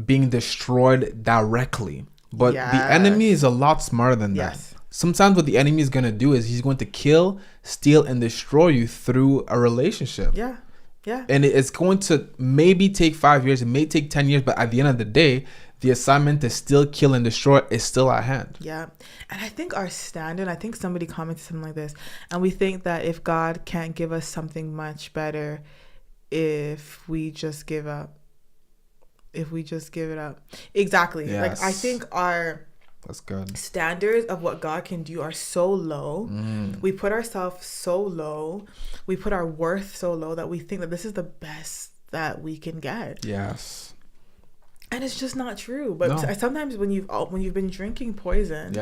being destroyed directly. But the enemy is a lot smarter than that. Sometimes what the enemy is going to do is he's going to kill, steal, and destroy you through a relationship.
Yeah, yeah.
And it's going to maybe take 5 years. It may take 10 years. But at the end of the day, the assignment to still kill and destroy is still at hand.
Yeah. And I think our standard, I think somebody commented something like this, and we think that if God can't give us something much better, if we just give up. Exactly. Yes. Like, I think our standards of what God can do are so low. We put ourselves so low. We put our worth so low that we think that this is the best that we can get.
Yes.
And it's just not true. But sometimes when you've been drinking poison,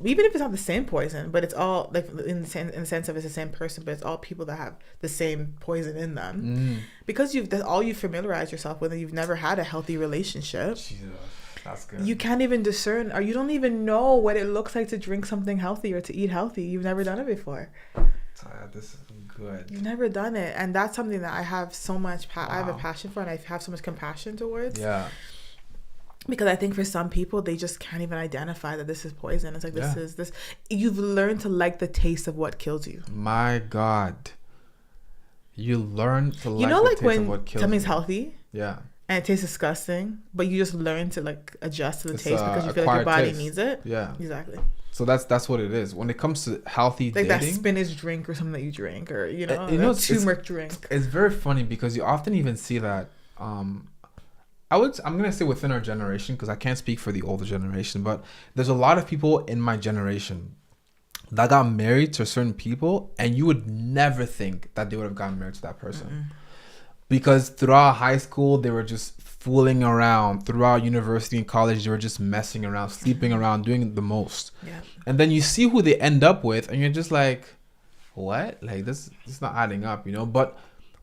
even if it's not the same poison, but it's all like in the sense of it's the same person, but it's all people that have the same poison in them, because that's all you familiarize yourself with, and you've never had a healthy relationship.
Jesus, that's good.
You can't even discern, or you don't even know what it looks like to drink something healthy or to eat healthy. You've never done it before.
This is good.
You've never done it, and that's something that I have so much. I have a passion for, and I have so much compassion towards.
Yeah.
Because I think for some people, they just can't even identify that this is poison. It's like, this. You've learned to like the taste of what kills you.
My God. You learn to like the taste of what kills you. You know, like when
something's healthy?
Yeah.
And it tastes disgusting, but you just learn to like adjust to the taste because you feel like your body needs it.
Yeah.
Exactly.
So that's what it is. When it comes to healthy dating.
Like that spinach drink or something that you drink, or, a turmeric drink.
It's very funny because you often even see that... I'm going to say within our generation, because I can't speak for the older generation, but there's a lot of people in my generation that got married to certain people, and you would never think that they would have gotten married to that person. Because throughout high school, they were just fooling around. Throughout university and college, they were just messing around, sleeping around, doing the most. Yeah. And then you see who they end up with, and you're just like, what? Like, this is not adding up, But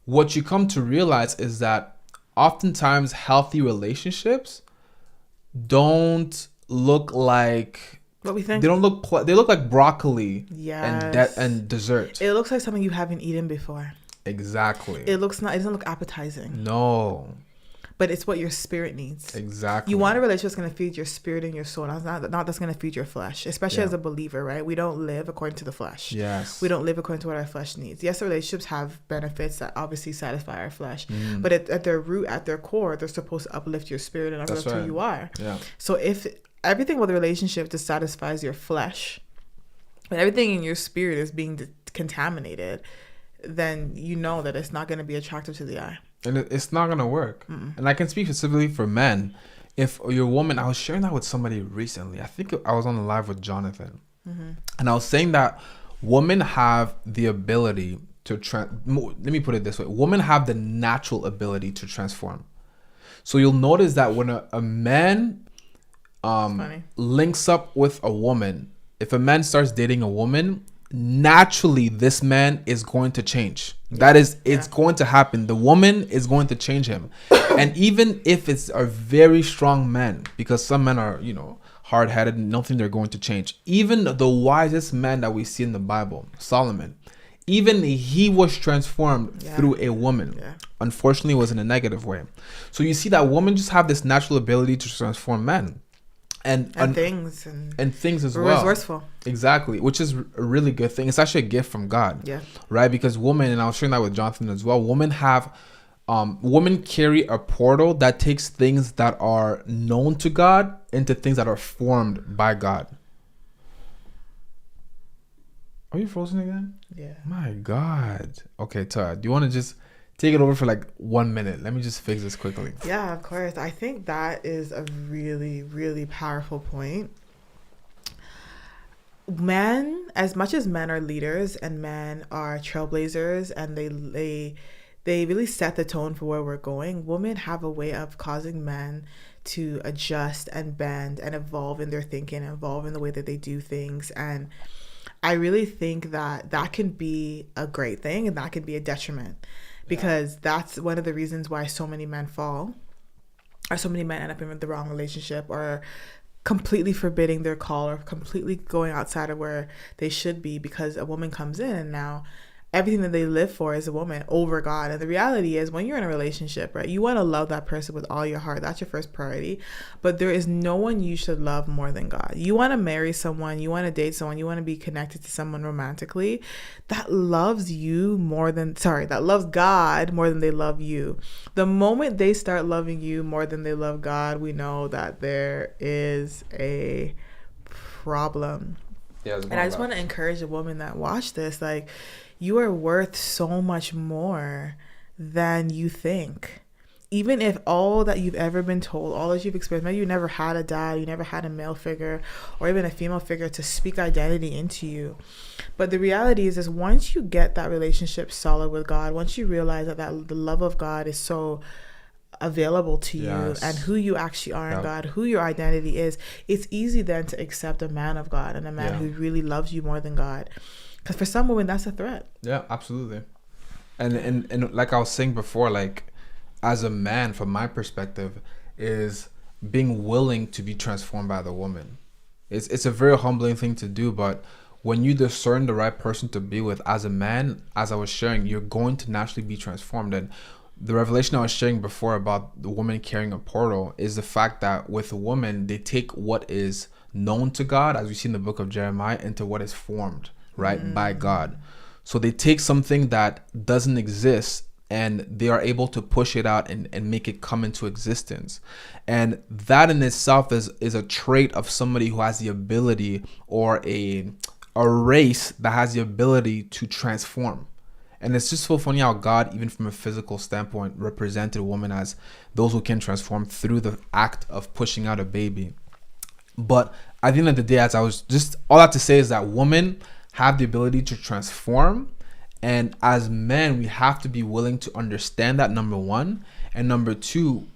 what you come to realize is that oftentimes healthy relationships don't look like
what we think.
They don't look. They look like broccoli. And dessert.
It looks like something you haven't eaten before.
Exactly.
It doesn't look appetizing.
No.
but it's what your spirit needs.
Exactly.
You want a relationship that's going to feed your spirit and your soul, not that's going to feed your flesh, especially as a believer, right? We don't live according to the flesh.
Yes.
We don't live according to what our flesh needs. Yes, relationships have benefits that obviously satisfy our flesh, but at their root, at their core, they're supposed to uplift your spirit and uplift who you are.
Yeah.
So if everything with a relationship just satisfies your flesh, but everything in your spirit is being contaminated, then you know that it's not going to be attractive to the eye.
And it's not going to work. And I can speak specifically for men. If you're a woman, I was sharing that with somebody recently. I think I was on the live with Jonathan. And I was saying that women have the ability to, let me put it this way. Women have the natural ability to transform. So you'll notice that when a man links up with a woman, if a man starts dating a woman, naturally this man is going to change. It's going to happen. The woman is going to change him. And even if it's a very strong man, because some men are, hard-headed and don't think they're going to change. Even the wisest man that we see in the Bible, Solomon, even he was transformed through a woman. Unfortunately, it was in a negative way. So you see that women just have this natural ability to transform men. And things as well. Resourceful. Exactly, which is a really good thing. It's actually a gift from God. Yeah. Right? Because women, and I was sharing that with Jonathan as well, women carry a portal that takes things that are known to God into things that are formed by God. Are you frozen again? Yeah. My God. Okay, Tara, do you want to just take it over for like 1 minute? Let me just fix this quickly.
Yeah, of course. I think that is a really, really powerful point. Men, as much as men are leaders and men are trailblazers and they really set the tone for where we're going, women have a way of causing men to adjust and bend and evolve in their thinking, evolve in the way that they do things. And I really think that can be a great thing and that can be a detriment. Because that's one of the reasons why so many men fall, or so many men end up in the wrong relationship, or completely forbidding their call, or completely going outside of where they should be, because a woman comes in and now everything that they live for is a woman over God. And the reality is, when you're in a relationship, right, you want to love that person with all your heart. That's your first priority. But there is no one you should love more than God. You want to marry someone, you want to date someone, you want to be connected to someone romantically that loves God more than they love you. The moment they start loving you more than they love God, we know that there is a problem. Yeah, and I just want to encourage a woman that watch this, like, you are worth so much more than you think. Even if all that you've ever been told, all that you've experienced, maybe you never had a dad, you never had a male figure or even a female figure to speak identity into you. But the reality is once you get that relationship solid with God, once you realize that the love of God is so available to you and who you actually are in God, who your identity is, it's easy then to accept a man of God and a man who really loves you more than God. Because for some women, that's a threat. Yeah, absolutely. And like I was saying before, like, as a man, from my perspective, is being willing to be transformed by the woman. It's a very humbling thing to do, but when you discern the right person to be with as a man, as I was sharing, you're going to naturally be transformed. And the revelation I was sharing before about the woman carrying a portal is the fact that with a woman, they take what is known to God, as we see in the book of Jeremiah, into what is formed, right, by God. So they take something that doesn't exist and they are able to push it out and make it come into existence. And that in itself is a trait of somebody who has the ability, or a race that has the ability to transform. And it's just so funny how God, even from a physical standpoint, represented women as those who can transform through the act of pushing out a baby. But at the end of the day, as I was just, all that to say is that women have the ability to transform. And as men, we have to be willing to understand that, number one. And number two,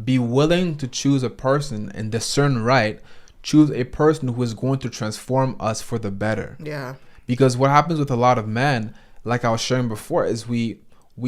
be willing to choose a person and discern right. Choose a person who is going to transform us for the better. Yeah. Because what happens with a lot of men, like I was sharing before, is we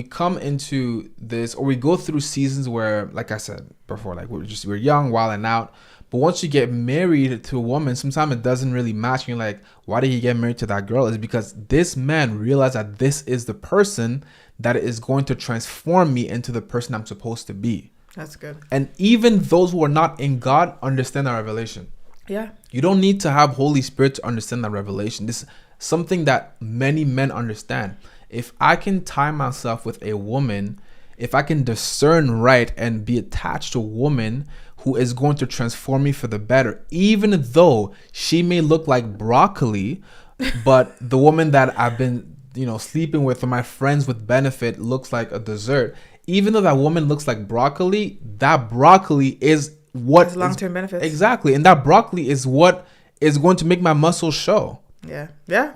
come into this, or we go through seasons where, like I said before, like we're young, wild and out. But once you get married to a woman, sometimes it doesn't really match. You're like, why did he get married to that girl? It's because this man realized that this is the person that is going to transform me into the person I'm supposed to be. That's good.
And even those who are not in God understand that revelation.
Yeah.
You don't need to have Holy Spirit to understand that revelation. This is something that many men understand. If I can tie myself with a woman, if I can discern right and be attached to a woman who is going to transform me for the better, even though she may look like broccoli, but the woman that I've been, sleeping with or my friends with benefit looks like a dessert, even though that woman looks like broccoli, that broccoli is what
long-term benefits.
Exactly. And that broccoli is what is going to make my muscles show.
Yeah.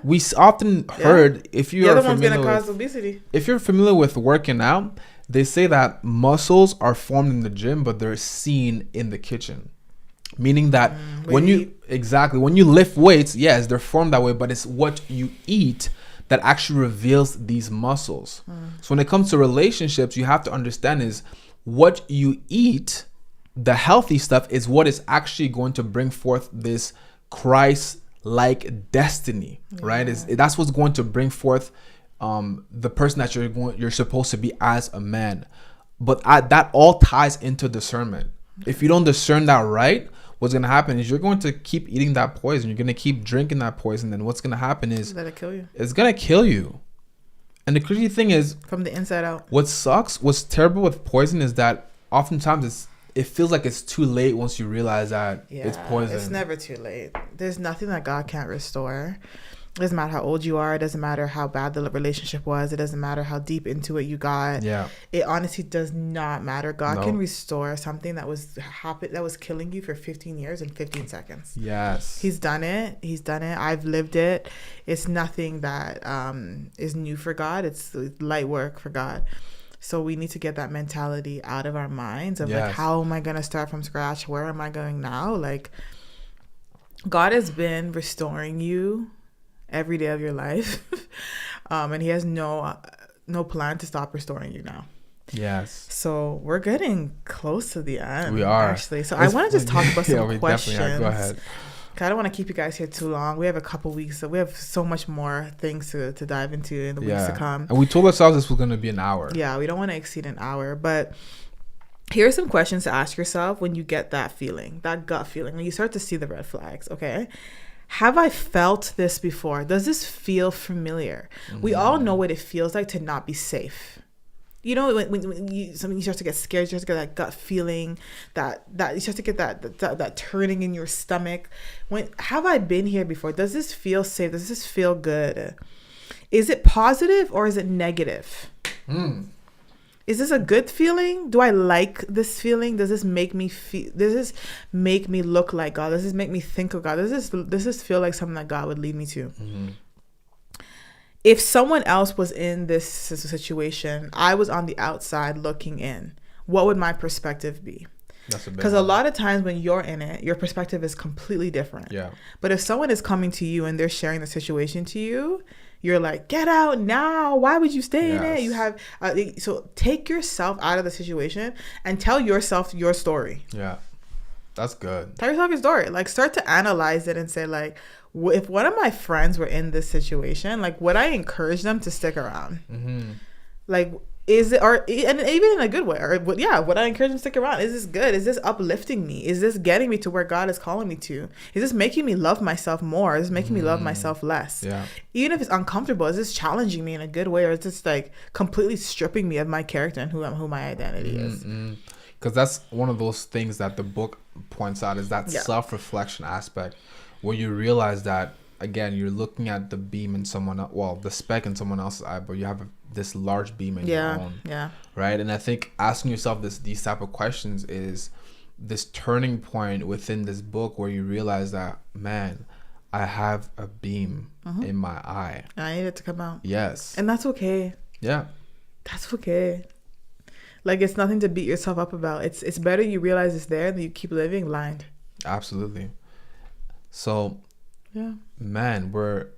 We often heard, if you are
one's
familiar
gonna cause obesity.
If you're familiar with working out, they say that muscles are formed in the gym, but they're seen in the kitchen. Meaning that when you lift weights, yes, they're formed that way, but it's what you eat that actually reveals these muscles. So when it comes to relationships, you have to understand is what you eat, the healthy stuff, is what is actually going to bring forth this Christ-like destiny, right? That's what's going to bring forth the person that you're supposed to be as a man. But that all ties into discernment. If you don't discern that right, what's going to happen is you're going to keep eating that poison. You're going to keep drinking that poison. Then what's going to happen is
let it kill you.
It's going to kill you. And the crazy thing is,
from the inside out.
What sucks, what's terrible with poison is that oftentimes it feels like it's too late once you realize that it's poison.
It's never too late. There's nothing that God can't restore. It doesn't matter how old you are. It doesn't matter how bad the relationship was. It doesn't matter how deep into it you got. Yeah. It honestly does not matter. God can restore something that was killing you for 15 years in 15 seconds. Yes. He's done it. I've lived it. It's nothing that is new for God. It's light work for God. So we need to get that mentality out of our minds of like, how am I going to start from scratch? Where am I going now? Like, God has been restoring you every day of your life. And he has no plan to stop restoring you now. Yes. So we're getting close to the end. We are. Actually. So I want to just talk about some questions. Go ahead. I don't want to keep you guys here too long. We have a couple weeks, so we have so much more things to dive into in the weeks to come.
And we told ourselves this was going to be an hour.
Yeah, we don't want to exceed an hour. But here are some questions to ask yourself when you get that feeling, that gut feeling, when you start to see the red flags, okay? Have I felt this before? Does this feel familiar? Mm-hmm. We all know what it feels like to not be safe. You know, when you start to get scared, you start to get that gut feeling, that you start to get that turning in your stomach. Have I been here before? Does this feel safe? Does this feel good? Is it positive or is it negative? Is this a good feeling? Do I like this feeling? Does this make me feel? Does this make me look like God? Does this make me think of God? Does this feel like something that God would lead me to? Mm-hmm. If someone else was in this situation, I was on the outside looking in, what would my perspective be? Because a lot of times when you're in it, your perspective is completely different. Yeah. But if someone is coming to you and they're sharing the situation to you, you're like, get out now. Why would you stay in it? You have so take yourself out of the situation and tell yourself your story. Yeah,
that's good.
Tell yourself your story. Like, start to analyze it and say, like, if one of my friends were in this situation, like, would I encourage them to stick around? Mm-hmm. Like, is it, or and even in a good way, or would I encourage them to stick around? Is this good? Is this uplifting me? Is this getting me to where God is calling me to? Is this making me love myself more? Is this making me love myself less? Yeah. Even if it's uncomfortable, is this challenging me in a good way, or is this like completely stripping me of my character and who my identity is?
Because that's one of those things that the book points out, is that self-reflection aspect, where you realize that, again, you're looking at the beam in someone else, well, the speck in someone else's eye, but you have this large beam in your own. Yeah. Right. And I think asking yourself these type of questions is this turning point within this book where you realize that, man, I have a beam in my eye.
I need it to come out.
Yes.
And that's okay. Yeah. That's okay. Like, it's nothing to beat yourself up about. It's better you realize it's there than you keep living blind.
Absolutely. So, yeah, man, we're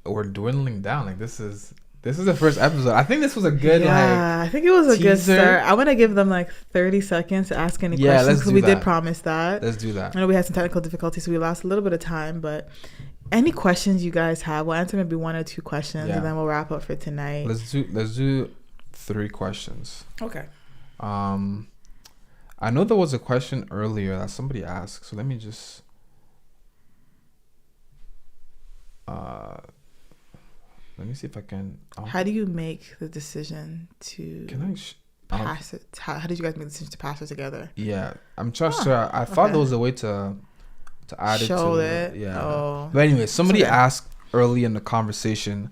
dwindling down. Like, this is the first episode. I think this was a good
I think it was a good start. I want to give them like 30 seconds to ask any questions, because we did promise that.
Let's do that.
I know we had some technical difficulties, so we lost a little bit of time, but any questions you guys have, we'll answer maybe 1 or 2 questions, and then we'll wrap up for tonight.
Let's do 3 questions. Okay. I know there was a question earlier that somebody asked, so let me just. Let me see if I can.
How do you make the decision to?
Can I?
Pass it. How did you guys make the decision to pass it together?
Yeah, I'm just sure. I thought there was a way to add
Show
it to
it.
yeah.
Oh.
But anyway, somebody
Okay.
asked early in the conversation,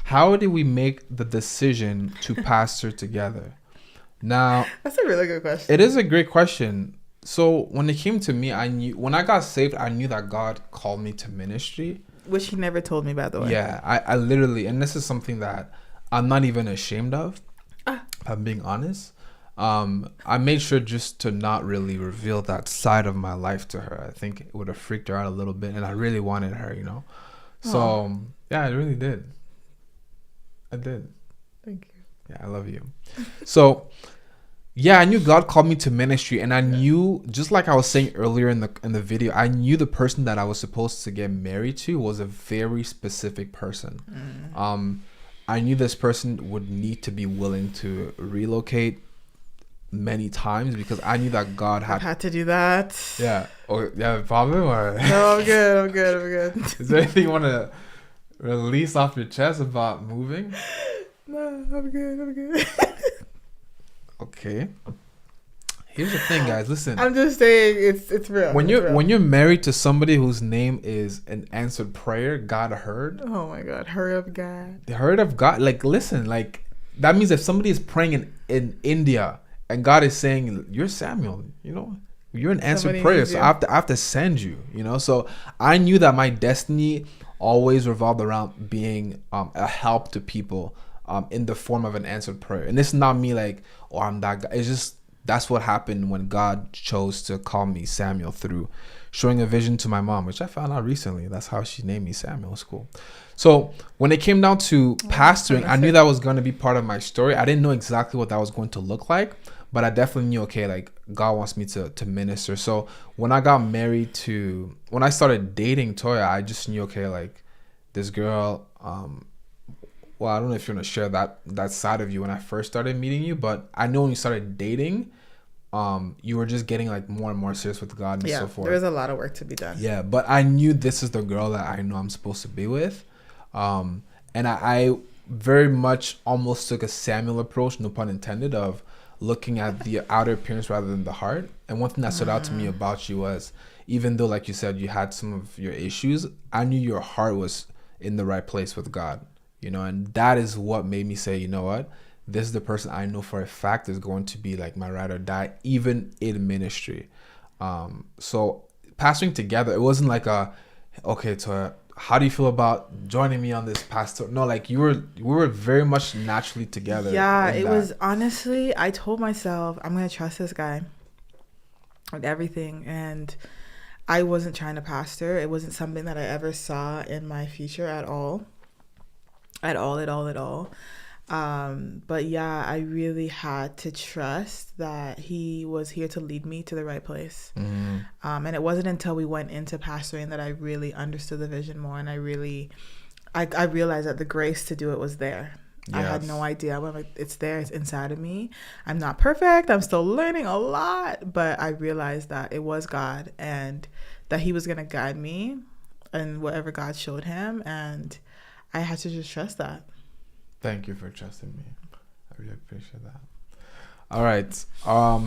how did we make the decision to pastor together? Now,
That's a really good question.
it is a great question. So when it came to me, I knew when I got saved, I knew that God called me to ministry.
Which he never told me, by the way.
Yeah, I literally, and this is something that I'm not even ashamed of.
Ah.
If I'm being honest. I made sure just to not really reveal that side of my life to her. I think it would have freaked her out a little bit, and I really wanted her, you know. So yeah, I really did. I did.
Thank you.
Yeah, I love you. So yeah, I knew God called me to ministry, and I knew, just like I was saying earlier in the video, I knew the person that I was supposed to get married to was a very specific person. I knew this person would need to be willing to relocate many times, because I knew that God had
to do that.
Yeah. Or you have a problem, or
No, I'm good.
is there anything you want to release off your chest about moving?
No, I'm good.
Okay. Here's the thing, guys. Listen.
I'm just saying it's real.
When you're married to somebody whose name is an answered prayer, God heard.
Oh my God! Hurry up, God.
The heard of God. Like, listen. Like, that means if somebody is praying in India and God is saying, "You're Samuel," you know, you're an answered prayer. So I have to send you. You know. So I knew that my destiny always revolved around being a help to people in the form of an answered prayer. And it's not me like, oh, I'm that guy. It's just, that's what happened when God chose to call me Samuel through showing a vision to my mom, which I found out recently. That's how she named me Samuel. It's cool. So when it came down to pastoring, I knew that was going to be part of my story. I didn't know exactly what that was going to look like, but I definitely knew, okay, like God wants me to minister. So when I started dating Toya, I just knew, okay, like this girl, well, I don't know if you want to share that side of you when I first started meeting you, but I know when you started dating, you were just getting like more and more serious with God and so forth.
There was a lot of work to be done.
Yeah, but I knew this is the girl that I know I'm supposed to be with. And I very much almost took a Samuel approach, no pun intended, of looking at the outer appearance rather than the heart. And one thing that stood out to me about you was, even though, like you said, you had some of your issues, I knew your heart was in the right place with God. You know, and that is what made me say, you know what, this is the person I know for a fact is going to be like my ride or die, even in ministry. So pastoring together, it wasn't like okay, so how do you feel about joining me on this pastor? No, like we were very much naturally together.
Yeah, it was, honestly, I told myself, I'm going to trust this guy with everything. And I wasn't trying to pastor. It wasn't something that I ever saw in my future at all. At all. But yeah, I really had to trust that he was here to lead me to the right place. And it wasn't until we went into pastoring that I really understood the vision more, and I realized that the grace to do it was there. Yes. I had no idea. I'm like, it's there. It's inside of me. I'm not perfect. I'm still learning a lot, but I realized that it was God and that he was going to guide me and whatever God showed him, and I had to just trust that.
Thank you for trusting me. I really appreciate that. All right. So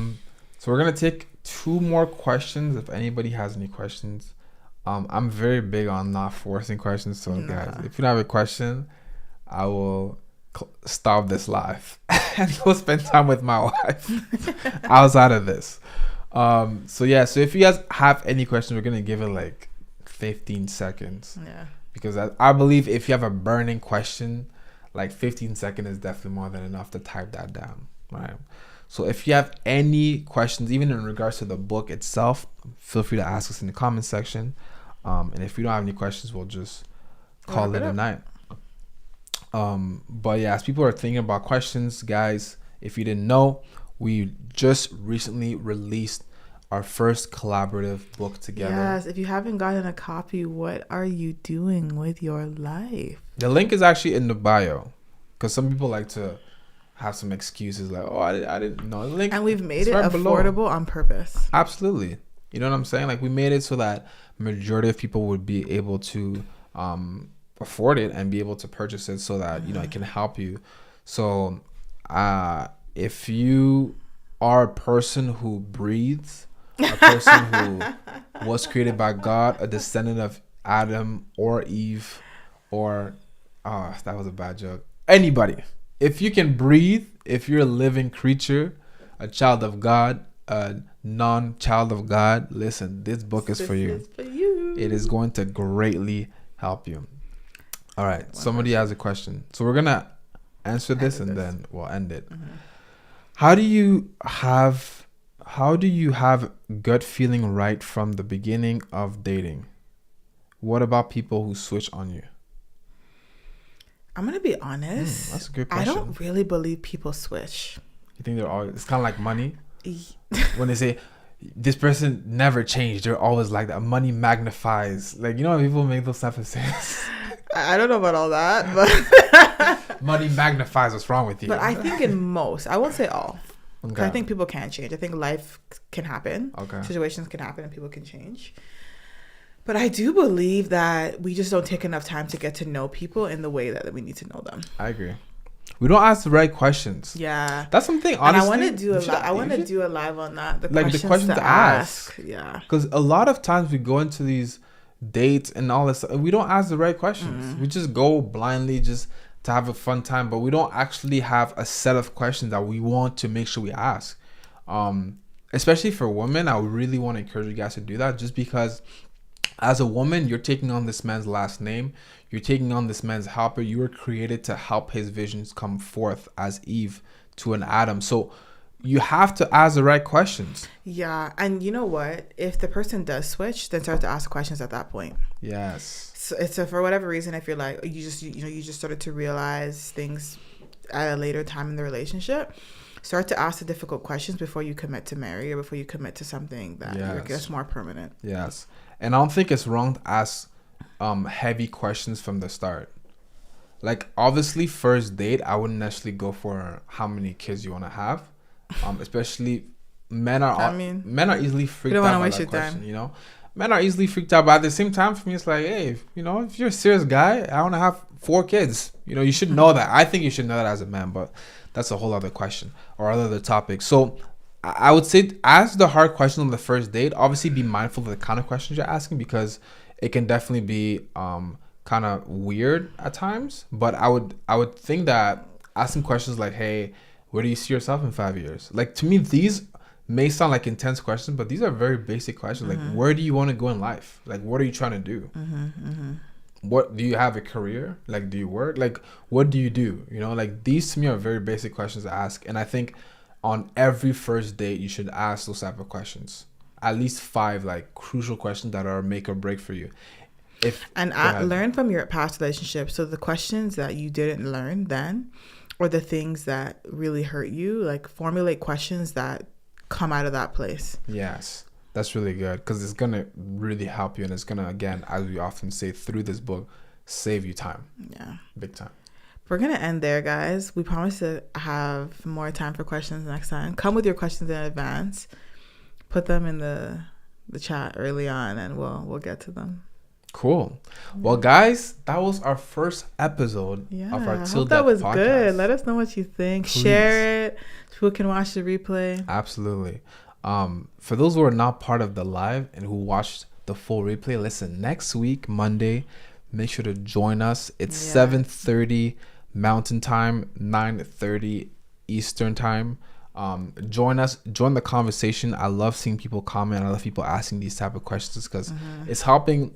we're going to take 2 more questions if anybody has any questions. I'm very big on not forcing questions. So guys, if you don't have a question, I will stop this live and go spend time with my wife outside of this. So if you guys have any questions, we're going to give it like 15 seconds.
Yeah.
Because I believe if you have a burning question, like 15 seconds is definitely more than enough to type that down, right? So if you have any questions, even in regards to the book itself, feel free to ask us in the comment section. And if you don't have any questions, we'll just call it a night. But yeah, as people are thinking about questions, guys, if you didn't know, we just recently released our first collaborative book together.
Yes, if you haven't gotten a copy, what are you doing with your life?
The link is actually in the bio, because some people like to have some excuses like, oh, I didn't know. Like,
and we've made it affordable on purpose.
Absolutely. You know what I'm saying? Like, we made it so that majority of people would be able to afford it and be able to purchase it, so that, you know, it can help you. So if you are a person who breathes, a person who was created by God, a descendant of Adam or Eve, or that was a bad joke. Anybody, if you can breathe, if you're a living creature, a child of God, a non-child of God, listen, this book is for you. It is going to greatly help you. All right, somebody has a question, so we're gonna answer this and then we'll end it. How do you have gut feeling right from the beginning of dating? What about people who switch on you?
I'm gonna be honest.
That's a good question.
I don't really believe people switch.
You think they're always? It's kind of like money. When they say this person never changed, they're always like that. Money magnifies. Like, you know, when people make those type of things.
I don't know about all that, but
money magnifies what's wrong with you.
But I think in most, I won't say all.
Okay.
I think people can change. I think life can happen.
Okay.
Situations can happen and people can change. But I do believe that we just don't take enough time to get to know people in the way that we need to know them.
I agree. We don't ask the right questions.
Yeah,
that's something. Honestly, and
I want to do a live on that.
The questions to ask.
Yeah,
because a lot of times we go into these dates and all this, we don't ask the right questions. We just go blindly just to have a fun time, but we don't actually have a set of questions that we want to make sure we ask. Especially for women, I really want to encourage you guys to do that, just because as a woman, you're taking on this man's last name. You're taking on this man's helper. You were created to help his visions come forth as Eve to an Adam. So you have to ask the right questions.
Yeah. And you know what? If the person does switch, then start to ask questions at that point.
Yes.
So for whatever reason, if you're like, you just started to realize things at a later time in the relationship, start to ask the difficult questions before you commit to marry or before you commit to something that's more permanent.
Yes. And I don't think it's wrong to ask heavy questions from the start. Like, obviously, first date, I wouldn't necessarily go for how many kids you want to have. Especially men are easily freaked out by that question, you know? Men are easily freaked out, but at the same time, for me, it's like, hey, if you're a serious guy, I want to have 4 kids. You should know that. I think you should know that as a man, but that's a whole other question or other topic. So I would say ask the hard question on the first date. Obviously, be mindful of the kind of questions you're asking, because it can definitely be kind of weird at times. But I would think that asking questions like, hey, where do you see yourself in 5 years? Like, to me, these may sound like intense questions, but these are very basic questions. Like, where do you want to go in life? Like, what are you trying to do? What do you have a career? Like, do you work? Like, what do you do? Like, these to me are very basic questions to ask. And I think on every first date, you should ask those type of questions. At least 5 like crucial questions that are make or break for you.
Learn from your past relationships. So the questions that you didn't learn then, or the things that really hurt you, like formulate questions that come out of that place.
Yes, that's really good, because it's gonna really help you, and it's gonna, again, as we often say through this book, save you time. Yeah, big time.
We're gonna end there, guys. We promise to have more time for questions next time. Come with your questions in advance. Put them in the chat early on, and we'll get to them.
Cool. Well, guys, that was our first episode of our Till Death podcast. That was good.
Let us know what you think. Please. Share it so people can watch the replay.
Absolutely. For those who are not part of the live and who watched the full replay, listen, next week, Monday, make sure to join us. It's 7:30 Mountain Time, 9:30 Eastern Time. Join us, join the conversation. I love seeing people comment. I love people asking these type of questions, because it's helping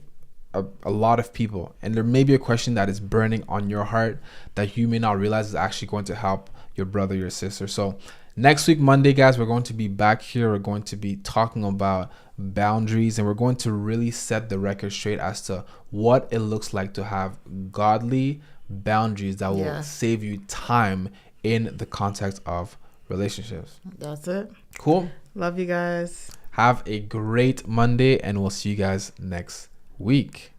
a lot of people, and there may be a question that is burning on your heart that you may not realize is actually going to help your brother, your sister. So next week, Monday, guys, we're going to be back here. We're going to be talking about boundaries, and we're going to really set the record straight as to what it looks like to have godly boundaries that will save you time in the context of relationships.
That's it.
Cool.
Love you guys.
Have a great Monday, and we'll see you guys next week.